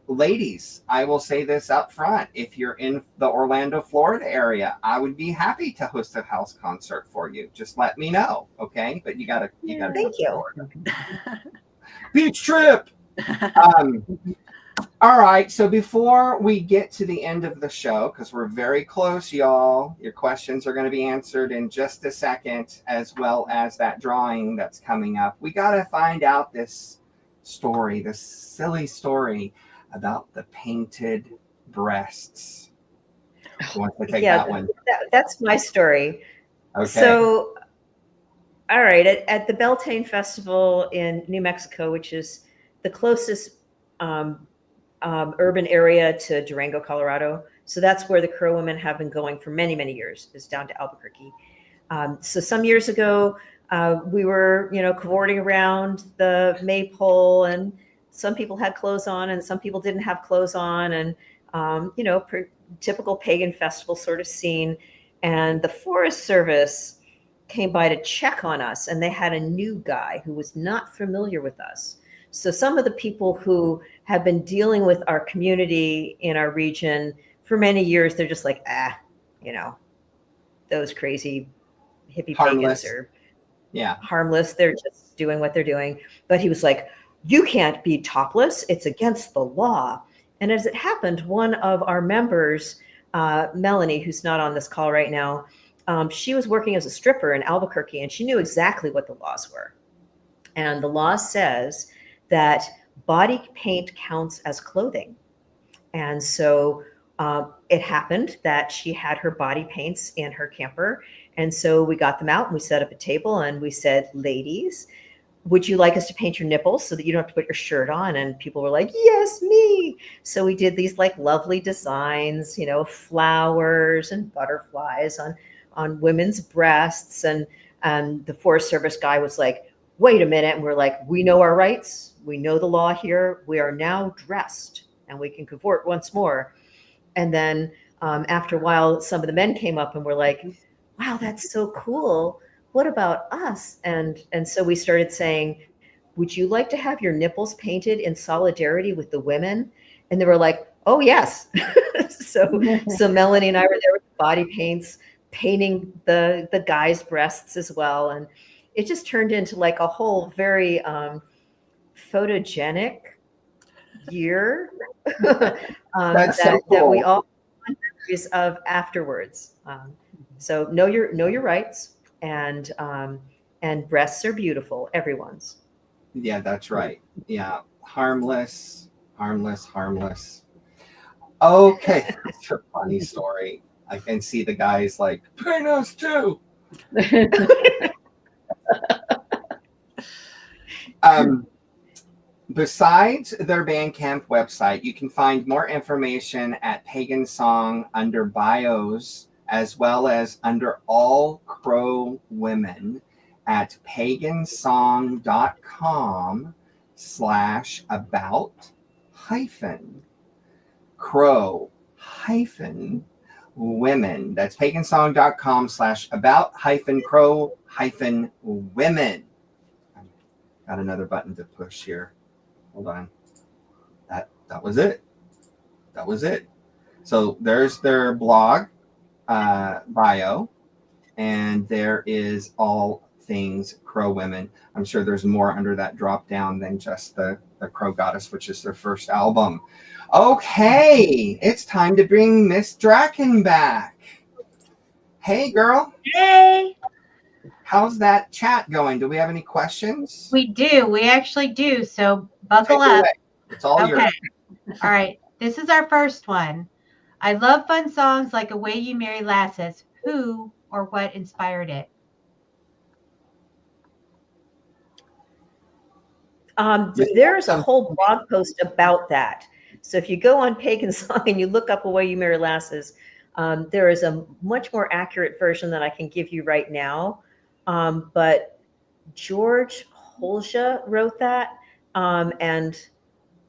ladies, I will say this up front. If you're in the Orlando, Florida area, I would be happy to host a house concert for you. Just let me know, okay? But you gotta Thank you. Beach trip. All right. So before we get to the end of the show, because we're very close, y'all, your questions are going to be answered in just a second, as well as that drawing that's coming up. We got to find out this story, this silly story about the painted breasts. Who wants to take that one? That's my story. Okay. So, all right, at the Beltane Festival in New Mexico, which is the closest urban area to Durango, Colorado. So that's where the Crow women have been going for many, many years, is down to Albuquerque. So some years ago, we were, cavorting around the maypole, and some people had clothes on and some people didn't have clothes on, and, typical pagan festival sort of scene. And the Forest Service came by to check on us, and they had a new guy who was not familiar with us. So some of the people who have been dealing with our community in our region for many years, they're just like, those crazy hippie Harmless. pagans Yeah. harmless. They're just doing what they're doing. But he was like, you can't be topless. It's against the law. And as it happened, one of our members, Melanie, who's not on this call right now, she was working as a stripper in Albuquerque, and she knew exactly what the laws were. And the law says that body paint counts as clothing. And so it happened that she had her body paints in her camper. And so we got them out and we set up a table and we said, ladies, would you like us to paint your nipples so that you don't have to put your shirt on? And people were like, yes, me. So we did these like lovely designs, flowers and butterflies on women's breasts. And the Forest Service guy was like, wait a minute. And we're like, we know our rights. We know the law here. We are now dressed and we can cavort once more. And then after a while, some of the men came up and were like, wow, that's so cool. What about us? And so we started saying, would you like to have your nipples painted in solidarity with the women? And they were like, oh, yes. So Melanie and I were there with body paints, painting the guys' breasts as well. And it just turned into like a whole very photogenic year that we all have memories of afterwards. So know your rights, and breasts are beautiful, everyone's. Yeah, that's right. Yeah, harmless. Okay, it's a funny story. I can see the guys like, paint us too. Besides their Bandcamp website, you can find more information at Pagan Song under bios, as well as under all Crow women at pagansong.com/about-crow-women. That's pagansong.com/about-crow-women. Got another button to push here. Hold on. That was it. So there's their blog bio, and there is all things Crow women. I'm sure there's more under that drop down than just the Crow Goddess, which is their first album. Okay, it's time to bring Miss Draken back. Hey, girl. Hey. How's that chat going? Do we have any questions? We do. We actually do. So buckle up. It's all yours. All right. This is our first one. I love fun songs like Away You Merry Lasses. Who or what inspired it? There's a whole blog post about that. So if you go on Pagan Song and you look up Away You Merry Lasses, there is a much more accurate version that I can give you right now. But George Holja wrote that, and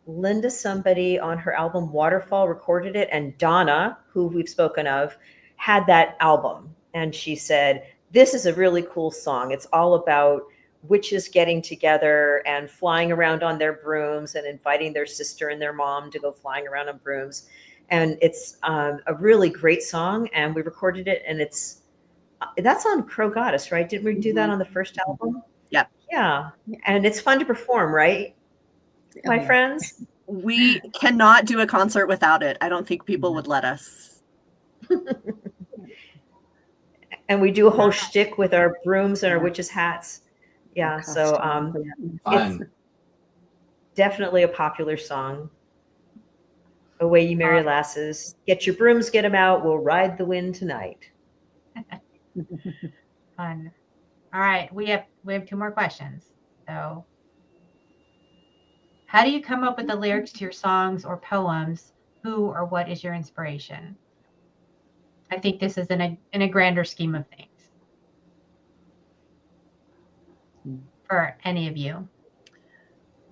Linda somebody on her album Waterfall recorded it, and Donna, who we've spoken of, had that album. And she said, this is a really cool song. It's all about witches getting together and flying around on their brooms and inviting their sister and their mom to go flying around on brooms. And it's a really great song, and we recorded it, and that's on Crow Goddess, right? Didn't we do that on the first album? Yeah. Yeah. And it's fun to perform, right? My friends? We cannot do a concert without it. I don't think people would let us. And we do a whole shtick with our brooms and our witches' hats. Yeah, so Costume. it's Fun. definitely a popular song. Away, ye merry lasses, get your brooms, get 'em out. We'll ride the wind tonight. Fun. All right, we have 2 more questions. So, how do you come up with the lyrics to your songs or poems? Who or what is your inspiration? I think this is in a grander scheme of things. For any of you.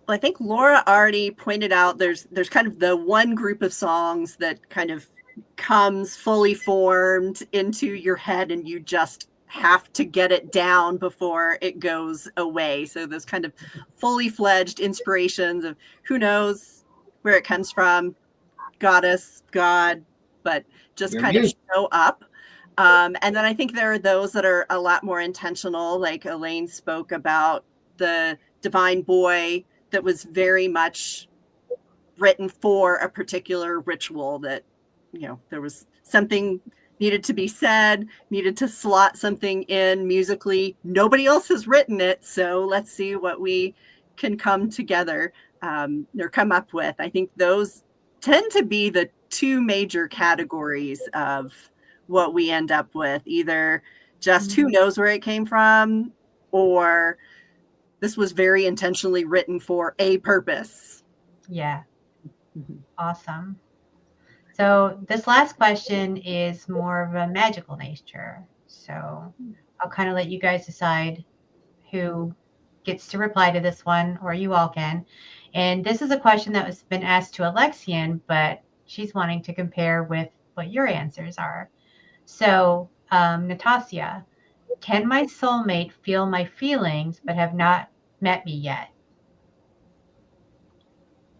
Well, I think Laura already pointed out there's kind of the one group of songs that kind of comes fully formed into your head and you just have to get it down before it goes away. So those kind of fully fledged inspirations of who knows where it comes from, goddess, God, but just Your kind of muse. show up. And then I think there are those that are a lot more intentional, like Elaine spoke about the divine boy that was very much written for a particular ritual that, there was something needed to be said, needed to slot something in musically. Nobody else has written it, so let's see what we can come together or come up with. I think those tend to be the 2 major categories of what we end up with, either just who knows where it came from, or this was very intentionally written for a purpose. Yeah. Awesome. So this last question is more of a magical nature. So I'll kind of let you guys decide who gets to reply to this one, or you all can. And this is a question that was been asked to Alexian, but she's wanting to compare with what your answers are. So Natasha, can my soulmate feel my feelings but have not met me yet?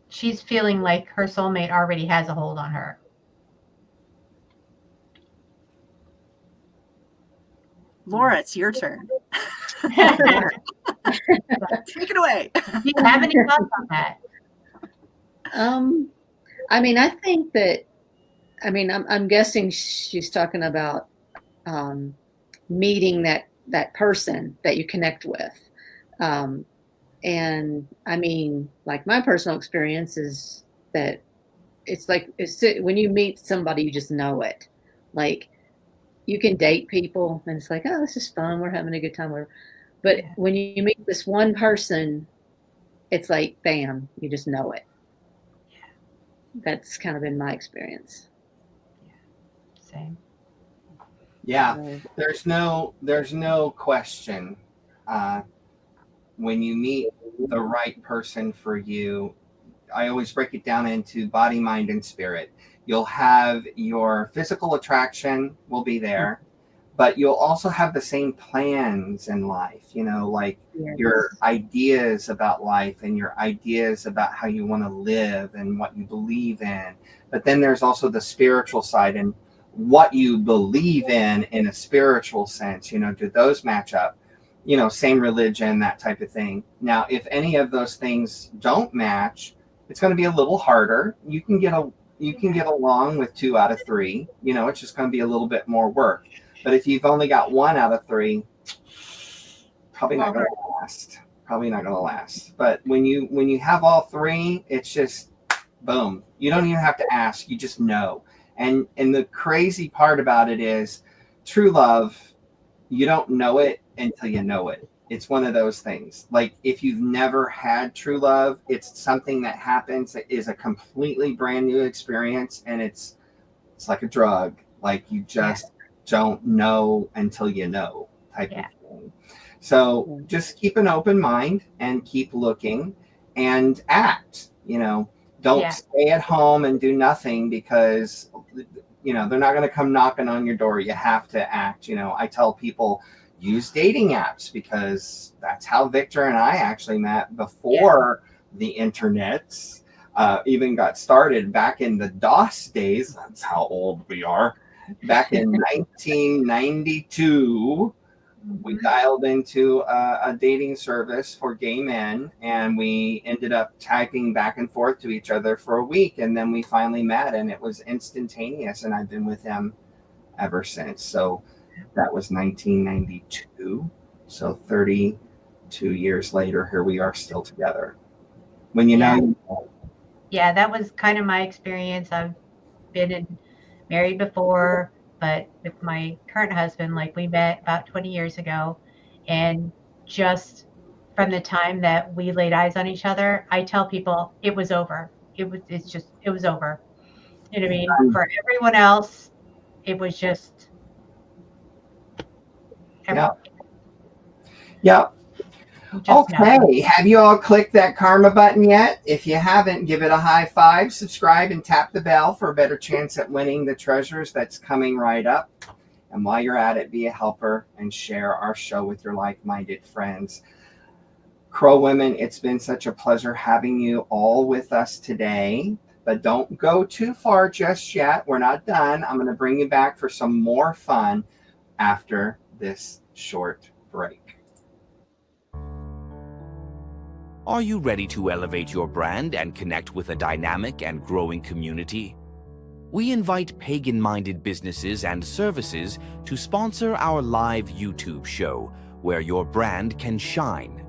She's feeling like her soulmate already has a hold on her. Laura, it's your turn. Take it away. Do you have any thoughts on that? I mean, I think that, I'm guessing she's talking about meeting that person that you connect with. And I mean, like my personal experience is that it's like, when you meet somebody, you just know it. Like you can date people and it's like, oh, this is fun. We're having a good time. But when you meet this one person, it's like, bam, you just know it. That's kind of been my experience. Same. Yeah, there's no question. When you meet the right person for you, I always break it down into body, mind, and spirit. You'll have your physical attraction will be there, but you'll also have the same plans in life, like your ideas about life and your ideas about how you want to live and what you believe in. But then there's also the spiritual side and what you believe in a spiritual sense. Do those match up? Same religion, that type of thing. Now, if any of those things don't match, it's going to be a little harder. You can get along with 2 out of 3. It's just going to be a little bit more work. But if you've only got 1 out of 3, probably not going to last. But when you have all 3, it's just boom. You don't even have to ask. You just know. And the crazy part about it is true love, you don't know it until you know it. It's one of those things. Like if you've never had true love, it's something that happens that is a completely brand new experience, and it's like a drug. Like you just don't know until you know type of thing. So just keep an open mind and keep looking and act. Don't stay at home and do nothing because they're not going to come knocking on your door. You have to act. I tell people use dating apps because that's how Victor and I actually met before the internet even got started back in the DOS days. That's how old we are. Back in 1992, We dialed into a dating service for gay men, and we ended up typing back and forth to each other for a week, and then we finally met, and it was instantaneous, and I've been with him ever since. So that was 1992. So 32 years later, here we are still together. When you know, you know. Yeah, that was kind of my experience. I've been married before, but with my current husband, like we met about 20 years ago, and just from the time that we laid eyes on each other, I tell people it was over. It was over. You know what I mean? For everyone else, it was just. Yeah. Just Okay. nothing. Have you all clicked that karma button yet? If you haven't, give it a high five, subscribe, and tap the bell for a better chance at winning the treasures that's coming right up. And while you're at it, be a helper and share our show with your like-minded friends. Crow Women, it's been such a pleasure having you all with us today. But don't go too far just yet. We're not done. I'm going to bring you back for some more fun after this short break. Are you ready to elevate your brand and connect with a dynamic and growing community? We invite pagan-minded businesses and services to sponsor our live YouTube show where your brand can shine.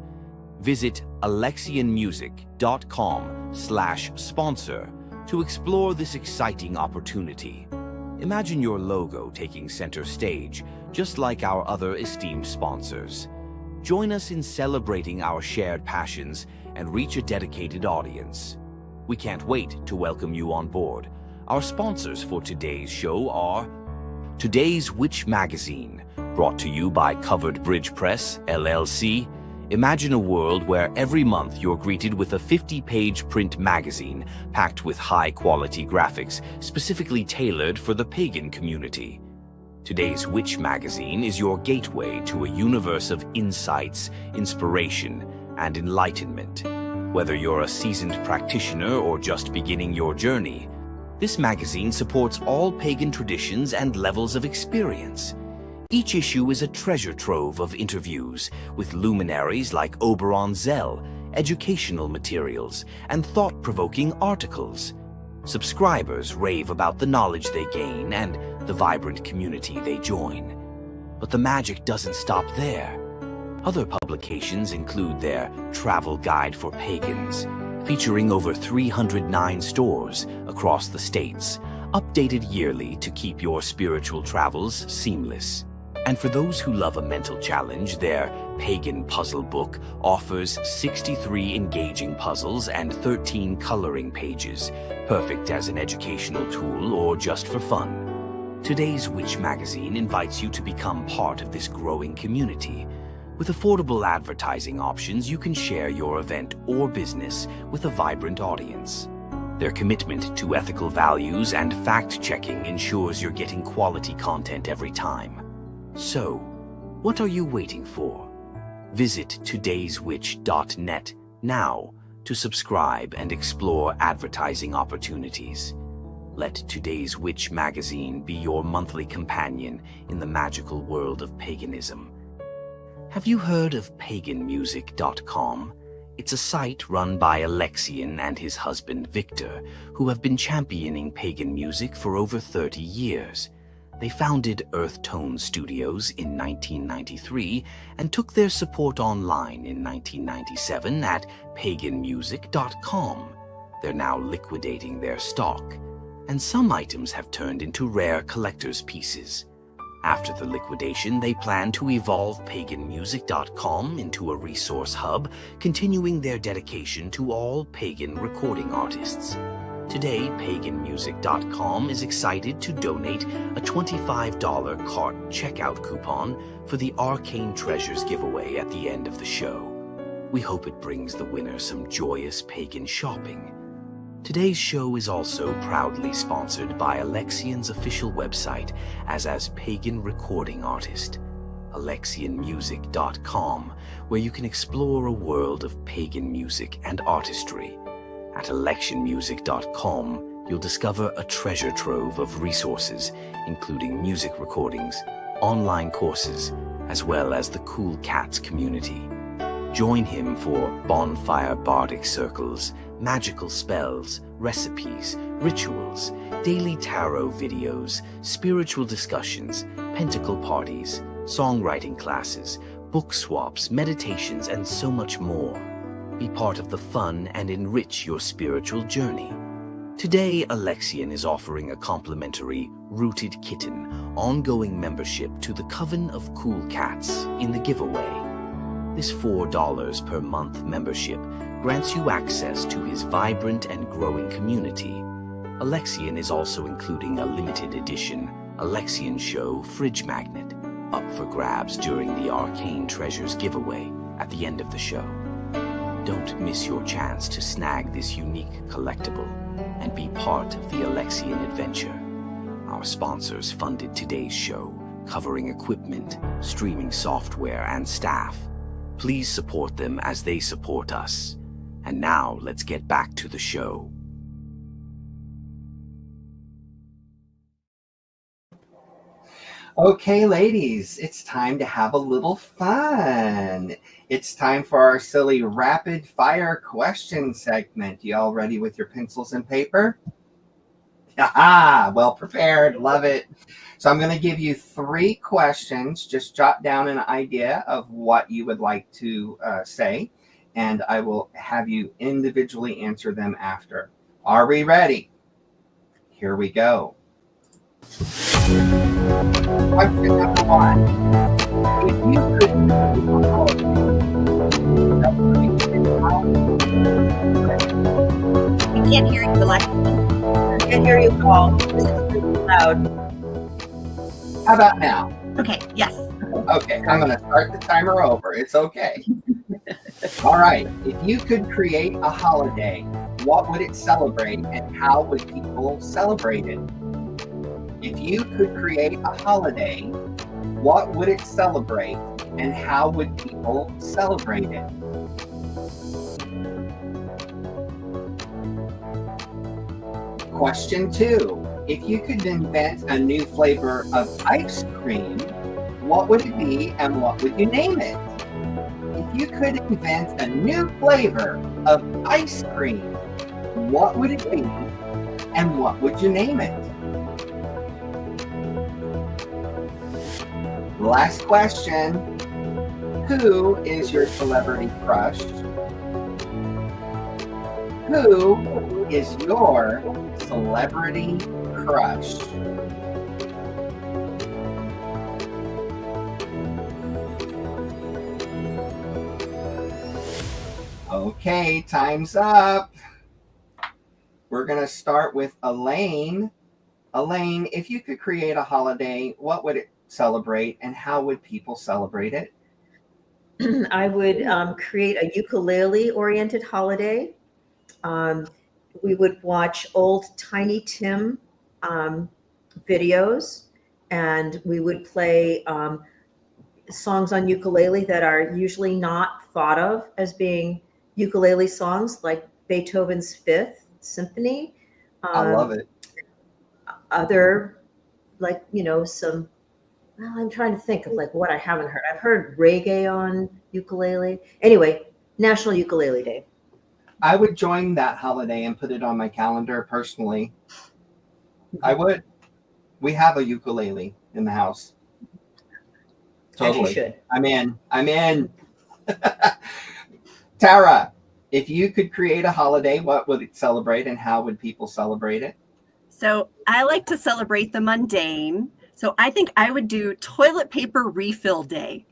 Visit alexianmusic.com/sponsor to explore this exciting opportunity. Imagine your logo taking center stage, just like our other esteemed sponsors. Join us in celebrating our shared passions and reach a dedicated audience. We can't wait to welcome you on board. Our sponsors for today's show are Today's Witch Magazine, brought to you by Covered Bridge Press, LLC. Imagine a world where every month you're greeted with a 50-page print magazine packed with high-quality graphics specifically tailored for the pagan community. Today's Witch Magazine is your gateway to a universe of insights, inspiration, and enlightenment. Whether you're a seasoned practitioner or just beginning your journey, this magazine supports all pagan traditions and levels of experience. Each issue is a treasure trove of interviews with luminaries like Oberon Zell, educational materials, and thought-provoking articles. Subscribers rave about the knowledge they gain and the vibrant community they join. But the magic doesn't stop there. Other publications include their Travel Guide for Pagans, featuring over 309 stores across the states, updated yearly to keep your spiritual travels seamless. And for those who love a mental challenge, their Pagan Puzzle Book offers 63 engaging puzzles and 13 coloring pages, perfect as an educational tool or just for fun. Today's Witch Magazine invites you to become part of this growing community. With affordable advertising options, you can share your event or business with a vibrant audience. Their commitment to ethical values and fact-checking ensures you're getting quality content every time. So, what are you waiting for? Visit todayswitch.net now to subscribe and explore advertising opportunities. Let Today's Witch Magazine be your monthly companion in the magical world of paganism. Have you heard of paganmusic.com? It's a site run by Alexian and his husband Victor, who have been championing pagan music for over 30 years. They founded Earth Tone Studios in 1993 and took their support online in 1997 at paganmusic.com. They're now liquidating their stock, and some items have turned into rare collector's pieces. After the liquidation, they plan to evolve paganmusic.com into a resource hub, continuing their dedication to all pagan recording artists. Today, paganmusic.com is excited to donate a $25 cart checkout coupon for the Arcane Treasures giveaway at the end of the show. We hope it brings the winner some joyous pagan shopping. Today's show is also proudly sponsored by Alexian's official website as pagan recording artist, alexianmusic.com, where you can explore a world of pagan music and artistry. At alexianmusic.com, you'll discover a treasure trove of resources, including music recordings, online courses, as well as the Cool Cats community. Join him for bonfire bardic circles, magical spells, recipes, rituals, daily tarot videos, spiritual discussions, pentacle parties, songwriting classes, book swaps, meditations, and so much more. Be part of the fun and enrich your spiritual journey. Today, Alexian is offering a complimentary Rooted Kitten ongoing membership to the Coven of Cool Cats in the giveaway. This $4 per month membership grants you access to his vibrant and growing community. Alexian is also including a limited edition Alexian Show fridge magnet up for grabs during the Arcane Treasures giveaway at the end of the show. Don't miss your chance to snag this unique collectible and be part of the Alexian adventure. Our sponsors funded today's show, covering equipment, streaming software, and staff. Please support them as they support us. And now let's get back to the show. Okay, ladies, it's time to have a little fun. It's time for our silly rapid fire question segment. You all ready with your pencils and paper? Aha, well prepared. Love it. So I'm going to give you 3 questions. Just jot down an idea of what you would like to say, and I will have you individually answer them after. Are we ready? Here we go. Question number 1. If you could We can't hear you, Alexian. We can't hear you, Paul. This is too loud. How about now? Okay, yes. Okay, I'm going to start the timer over. It's okay. All right. If you could create a holiday, what would it celebrate and how would people celebrate it? If you could create a holiday, what would it celebrate and how would people celebrate it? Question 2. If you could invent a new flavor of ice cream, what would it be and what would you name it? If you could invent a new flavor of ice cream, what would it be and what would you name it? Last question. Who is your celebrity crush? Who is your celebrity crush? Okay, time's up. We're going to start with Elaine. Elaine, if you could create a holiday, what would it celebrate and how would people celebrate it? I would create a ukulele-oriented holiday. We would watch old Tiny Tim videos, and we would play songs on ukulele that are usually not thought of as being ukulele songs, like Beethoven's Fifth Symphony. I love it. Other, like, some, well, I'm trying to think of like what I haven't heard. I've heard reggae on ukulele. Anyway, National Ukulele Day. I would join that holiday and put it on my calendar personally. I would. We have a ukulele in the house. Totally. As you should. I'm in. Tara, if you could create a holiday, what would it celebrate and how would people celebrate it? So I like to celebrate the mundane. So I think I would do toilet paper refill day.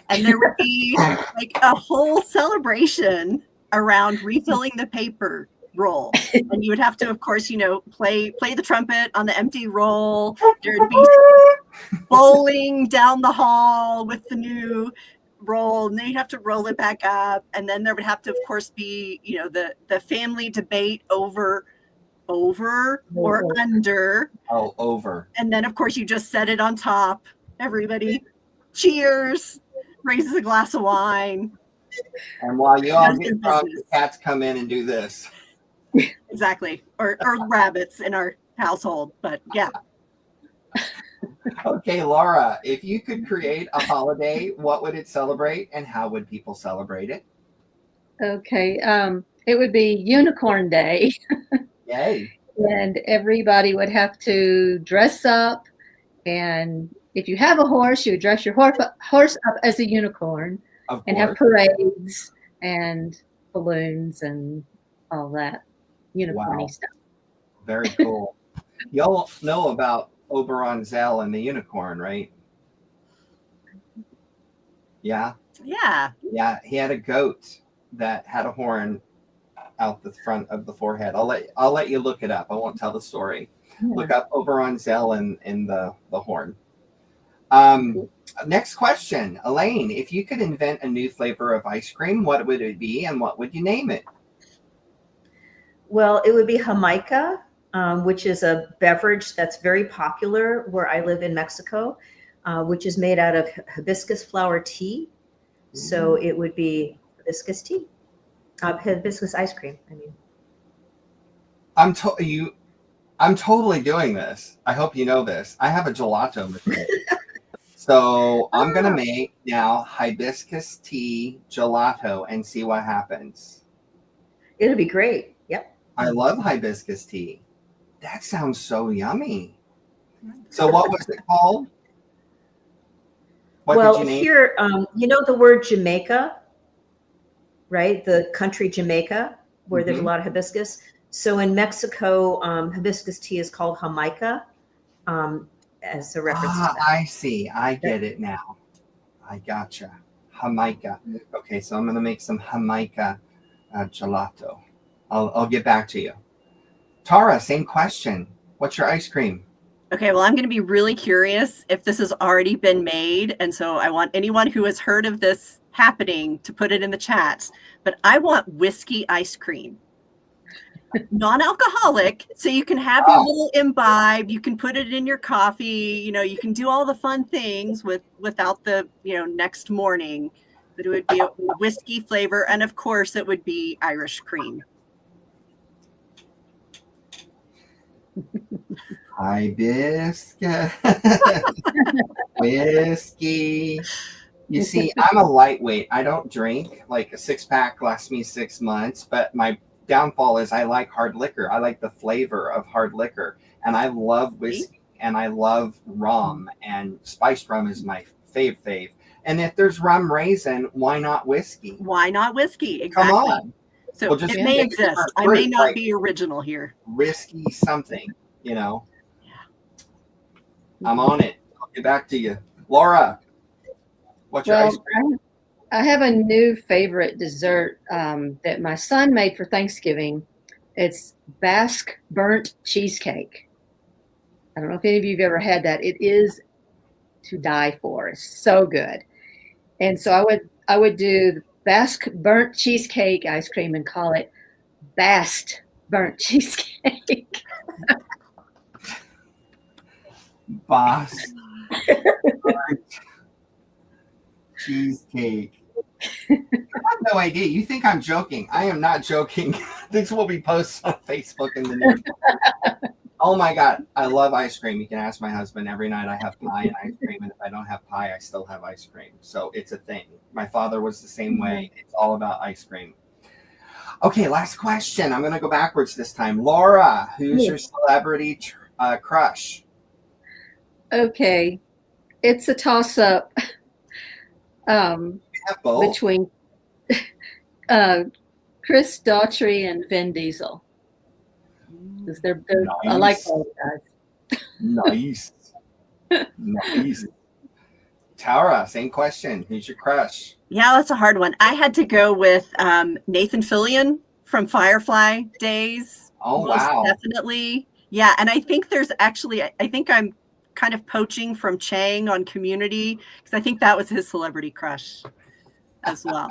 And there would be like a whole celebration around refilling the paper roll. And you would have to, of course, play the trumpet on the empty roll. There'd be bowling down the hall with the new roll, and then you'd have to roll it back up. And then there would have to, of course, be, the family debate over or under. Oh, over. And then, of course, you just set it on top. Everybody cheers, raises a glass of wine. And while you all get drunk, the cats come in and do this. Exactly. Or rabbits in our household. But yeah. Okay, Laura, if you could create a holiday, what would it celebrate and how would people celebrate it? Okay. It would be Unicorn Day, Yay. and everybody would have to dress up. And if you have a horse, you would dress your horse up as a unicorn Of and have course. parades and balloons and all that unicorny Wow. stuff. Very cool. Y'all know about Oberon Zell and the unicorn, right? Yeah. Yeah. Yeah. He had a goat that had a horn out the front of the forehead. I'll let you look it up. I won't tell the story. Look up Oberon Zell and the horn. Next question, Elaine. If you could invent a new flavor of ice cream, what would it be and what would you name it? Well, it would be Jamaica, which is a beverage that's very popular where I live in Mexico, which is made out of hibiscus flower tea. So it would be hibiscus tea, hibiscus ice cream. I mean, I'm totally doing this. I hope you know this. I have a gelato machine. So I'm going to make now hibiscus tea gelato and see what happens. it'll be great. Yep. I love hibiscus tea. That sounds so yummy. So what was it called? What Well, did you name? here, you know the word Jamaica, right? The country Jamaica, where there's a lot of hibiscus. So in Mexico, hibiscus tea is called Jamaica, as a reference to that. I see. I get it now. I gotcha. Jamaica. Okay, so I'm going to make some Jamaica gelato. I'll get back to you. Tara, same question. What's your ice cream? Okay, well, I'm going to be really curious if this has already been made. And so I want anyone who has heard of this happening to put it in the chat. But I want whiskey ice cream. Non-alcoholic, so you can have your little imbibe, you can put it in your coffee, you know, you can do all the fun things without the, next morning. But it would be a whiskey flavor, and of course it would be Irish cream. Hibiscus. Whiskey. You see, I'm a lightweight. I don't drink. Like a 6-pack lasts me 6 months, but my downfall is I like hard liquor. I like the flavor of hard liquor, and I love whiskey and I love rum, and spiced rum is my fave. And if there's rum raisin, why not whiskey? Why not whiskey? Exactly. Come on. So Well, just it may make it exist. I fruit, may not like be original here. Risky something, I'm on it. I'll get back to you. Laura, what's your ice cream? I have a new favorite dessert that my son made for Thanksgiving. It's Basque burnt cheesecake. I don't know if any of you have ever had that. It is to die for. It's so good. And so I would do the Basque burnt cheesecake ice cream and call it Bast burnt cheesecake. Boss cheesecake. I have no idea. You think I'm joking? I am not joking. This will be posted on Facebook in the near future. Oh my God, I love ice cream. You can ask my husband. Every night I have pie and ice cream, and if I don't have pie, I still have ice cream. So it's a thing. My father was the same way. It's all about ice cream. Okay, last question. I'm going to go backwards this time. Laura, who's your celebrity crush? Okay, it's a toss-up between Chris Daughtry and Vin Diesel. Because they're nice. I like those guys. Nice. Nice. Tara, same question. Who's your crush? Yeah, that's a hard one. I had to go with Nathan Fillion from Firefly days. Oh, wow. Definitely. Yeah, and I think I think I'm kind of poaching from Chang on Community, because I think that was his celebrity crush as well.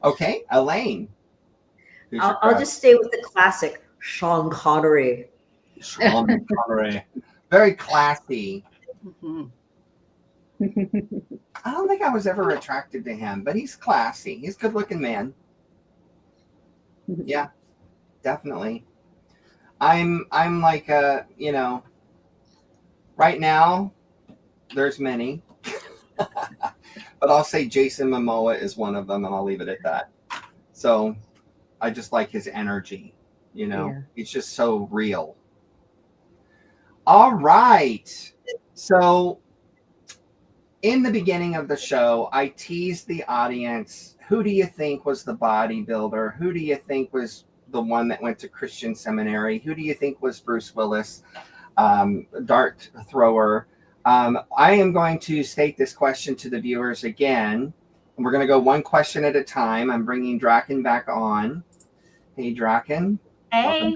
Okay, Elaine. I'll just stay with the classic, Sean Connery. Sean Connery. Very classy. Mm-hmm. I don't think I was ever attracted to him, but he's classy. He's a good-looking man. Yeah, definitely. I'm like Right now, there's many. But I'll say Jason Momoa is one of them, and I'll leave it at that. So I just like his energy, you know. Yeah. It's just so real. All right. So in the beginning of the show, I teased the audience. Who do you think was the bodybuilder? Who do you think was the one that went to Christian seminary? Who do you think was Bruce Willis, dart thrower? I am going to state this question to the viewers again. And we're going to go one question at a time. I'm bringing Draken back on. Hey, Draken. Hey.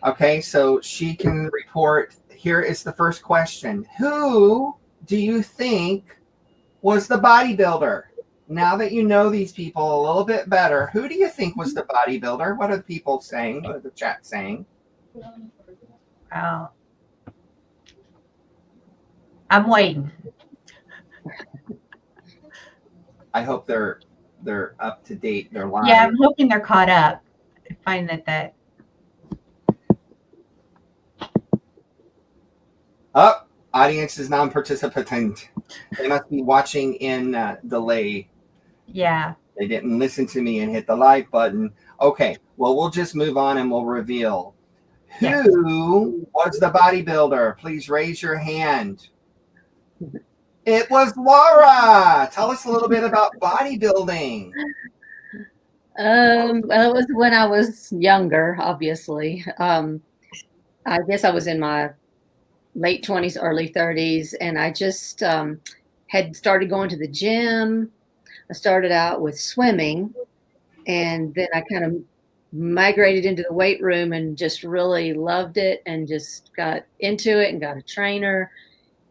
Okay, so she can report. Here is the first question. Who do you think was the bodybuilder? Now that you know these people a little bit better, who do you think was the bodybuilder? What are the people saying? What are the chat saying? Wow. I'm waiting. I hope they're up to date. They're live. Yeah, I'm hoping they're caught up. I find that Oh, audience is non-participant. They must be watching in delay. yeah. They didn't listen to me and hit the like button. Okay, well, we'll just move on and we'll reveal. Yeah. Who was the bodybuilder? Please raise your hand. It was Laura. Tell us a little bit about bodybuilding. Well, it was when I was younger, obviously. I guess I was in my late 20s, early 30s, and I just had started going to the gym. I started out with swimming, and then I kind of migrated into the weight room and just really loved it and just got into it and got a trainer.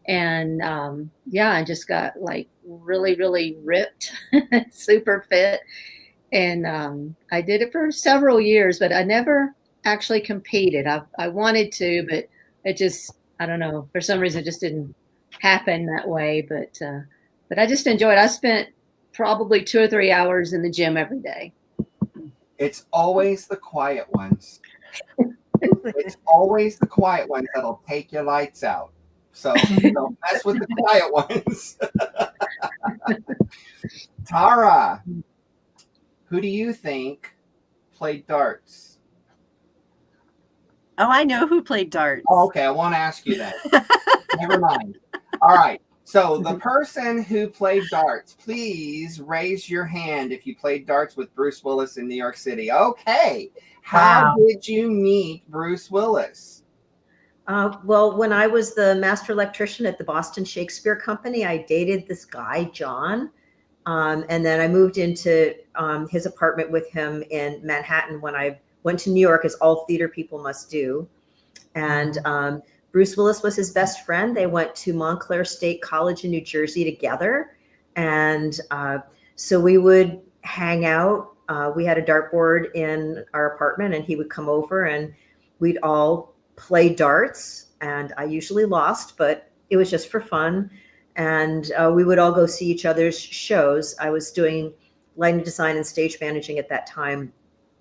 And I just got like really, really ripped, super fit. And I did it for several years, but I never actually competed. I wanted to, but it just, I don't know, for some reason it just didn't happen that way. But I just enjoyed it. I spent probably 2 or 3 hours in the gym every day. It's always the quiet ones. It's always the quiet ones that'll take your lights out. So don't mess with the quiet ones. Tara, who do you think played darts? Oh, I know who played darts. Oh, okay, I won't ask you that. Never mind. All right. So the person who played darts, please raise your hand if you played darts with Bruce Willis in New York City. Okay. How did you meet Bruce Willis? Well, when I was the master electrician at the Boston Shakespeare Company, I dated this guy, John. And then I moved into his apartment with him in Manhattan when I went to New York, as all theater people must do. And Bruce Willis was his best friend. They went to Montclair State College in New Jersey together. And so we would hang out. We had a dartboard in our apartment, and he would come over and we'd all play darts. And I usually lost, but it was just for fun. And we would all go see each other's shows. I was doing lighting design and stage managing at that time,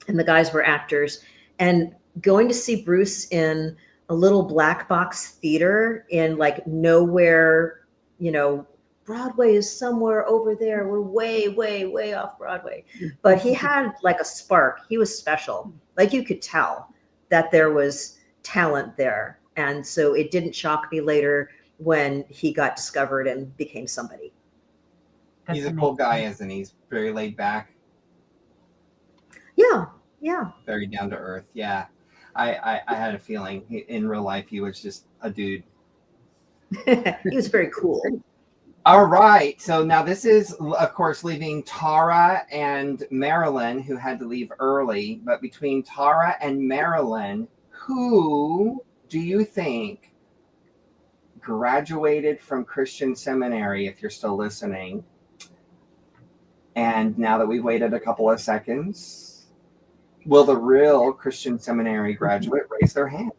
and the guys were actors. And going to see Bruce in a little black box theater in like nowhere, Broadway is somewhere over there. We're way, way, way off Broadway. But he had like a spark. He was special. Like you could tell that there was talent there. And so it didn't shock me later when he got discovered and became somebody. He's a cool guy, isn't he? He's very laid back. Yeah. Very down to earth. Yeah. I had a feeling in real life he was just a dude. He was very cool. All right. So now this is, of course, leaving Tara and Marilyn, who had to leave early. But between Tara and Marilyn, who do you think graduated from Christian seminary, if you're still listening? And now that we've waited a couple of seconds, will the real Christian seminary graduate raise their hand?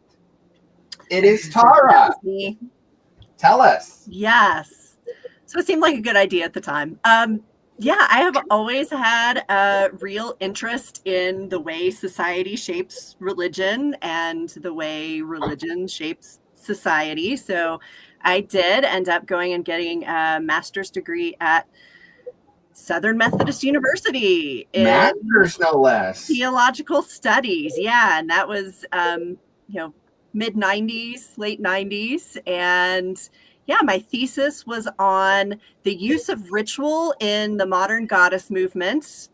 It is Tara. Tell us. Yes. So it seemed like a good idea at the time. Yeah, I have always had a real interest in the way society shapes religion and the way religion shapes society. So I did end up going and getting a master's degree at Southern Methodist University in Masters, no less. theological studies. Yeah. And that was, mid 90s, late 90s. And yeah, my thesis was on the use of ritual in the modern goddess movement,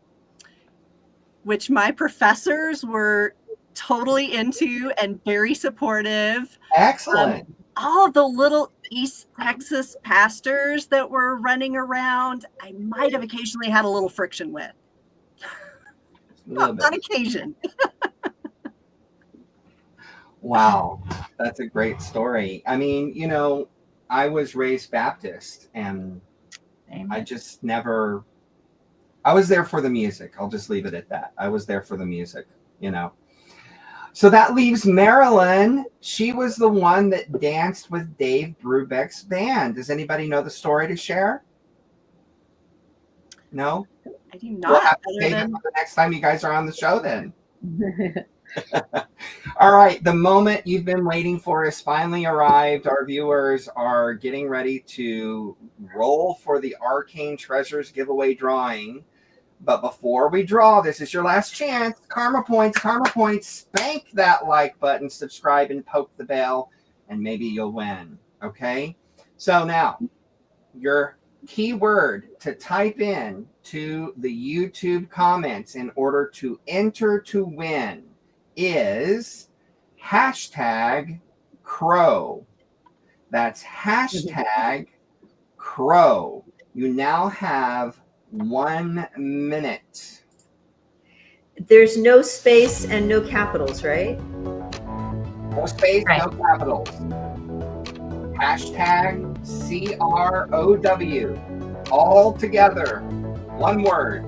which my professors were totally into and very supportive. Excellent. All of the little East Texas pastors that were running around, I might have occasionally had a little friction with. On occasion. Wow, that's a great story. I mean, I was raised Baptist, and I just never, I was there for the music. I'll just leave it at that. I was there for the music, So that leaves Marilyn. She was the one that danced with Dave Brubeck's band. Does anybody know the story to share? No? I do not. We'll have to save it for the next time you guys are on the show then. All right, the moment you've been waiting for has finally arrived. Our viewers are getting ready to roll for the Arcane Treasures giveaway drawing. But before we draw, this is your last chance. Karma points, spank that like button, subscribe, and poke the bell, and maybe you'll win. Okay? So now, your keyword to type in to the YouTube comments in order to enter to win is #crow. That's #crow. You now have 1 minute. There's no space and no capitals, right? No space, no capitals. #CROW. All together. One word.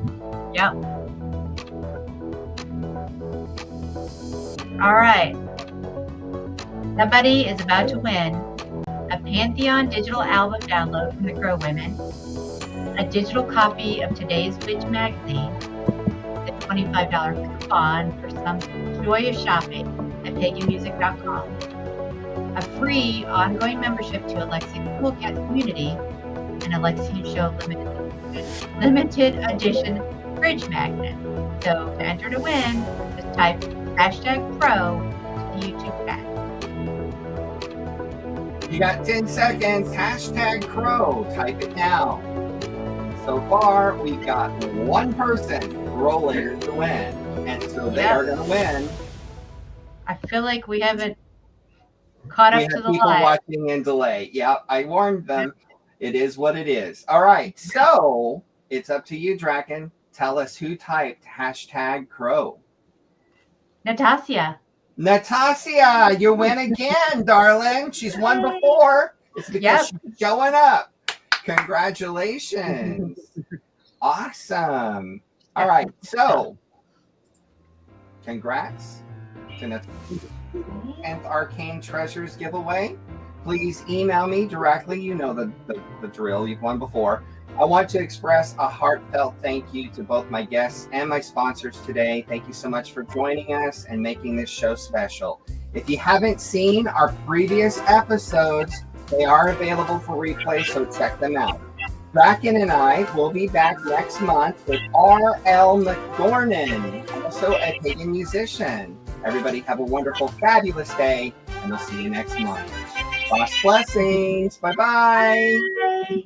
Yeah. All right. Somebody is about to win a Pantheon digital album download from the Crow Women, a digital copy of today's Witch magazine, a $25 coupon for some joyous shopping at paganmusic.com, a free ongoing membership to Alexian Coolcat community, and Alexian Show limited edition fridge magnet. So to enter to win, just type #crow to the YouTube chat. You got 10 seconds. #crow. Type it now. So far, we've got one person rolling to win. And so they are going to win. I feel like we haven't caught up to the people live. watching in delay. Yeah, I warned them. It is what it is. All right. So it's up to you, Draken. Tell us who typed #crow. Natasha. Natasha, you win again, darling. She's won before. It's because she's showing up. Congratulations. Awesome. All right. So, congrats to Natasha's 10th Arcane Treasures giveaway. Please email me directly. You know the drill. You've won before. I want to express a heartfelt thank you to both my guests and my sponsors today. Thank you so much for joining us and making this show special. If you haven't seen our previous episodes, they are available for replay, so check them out. Draken and I will be back next month with R.L. McDornan, also a pagan musician. Everybody have a wonderful, fabulous day, and we'll see you next month. Lost blessings. Bye-bye. Bye.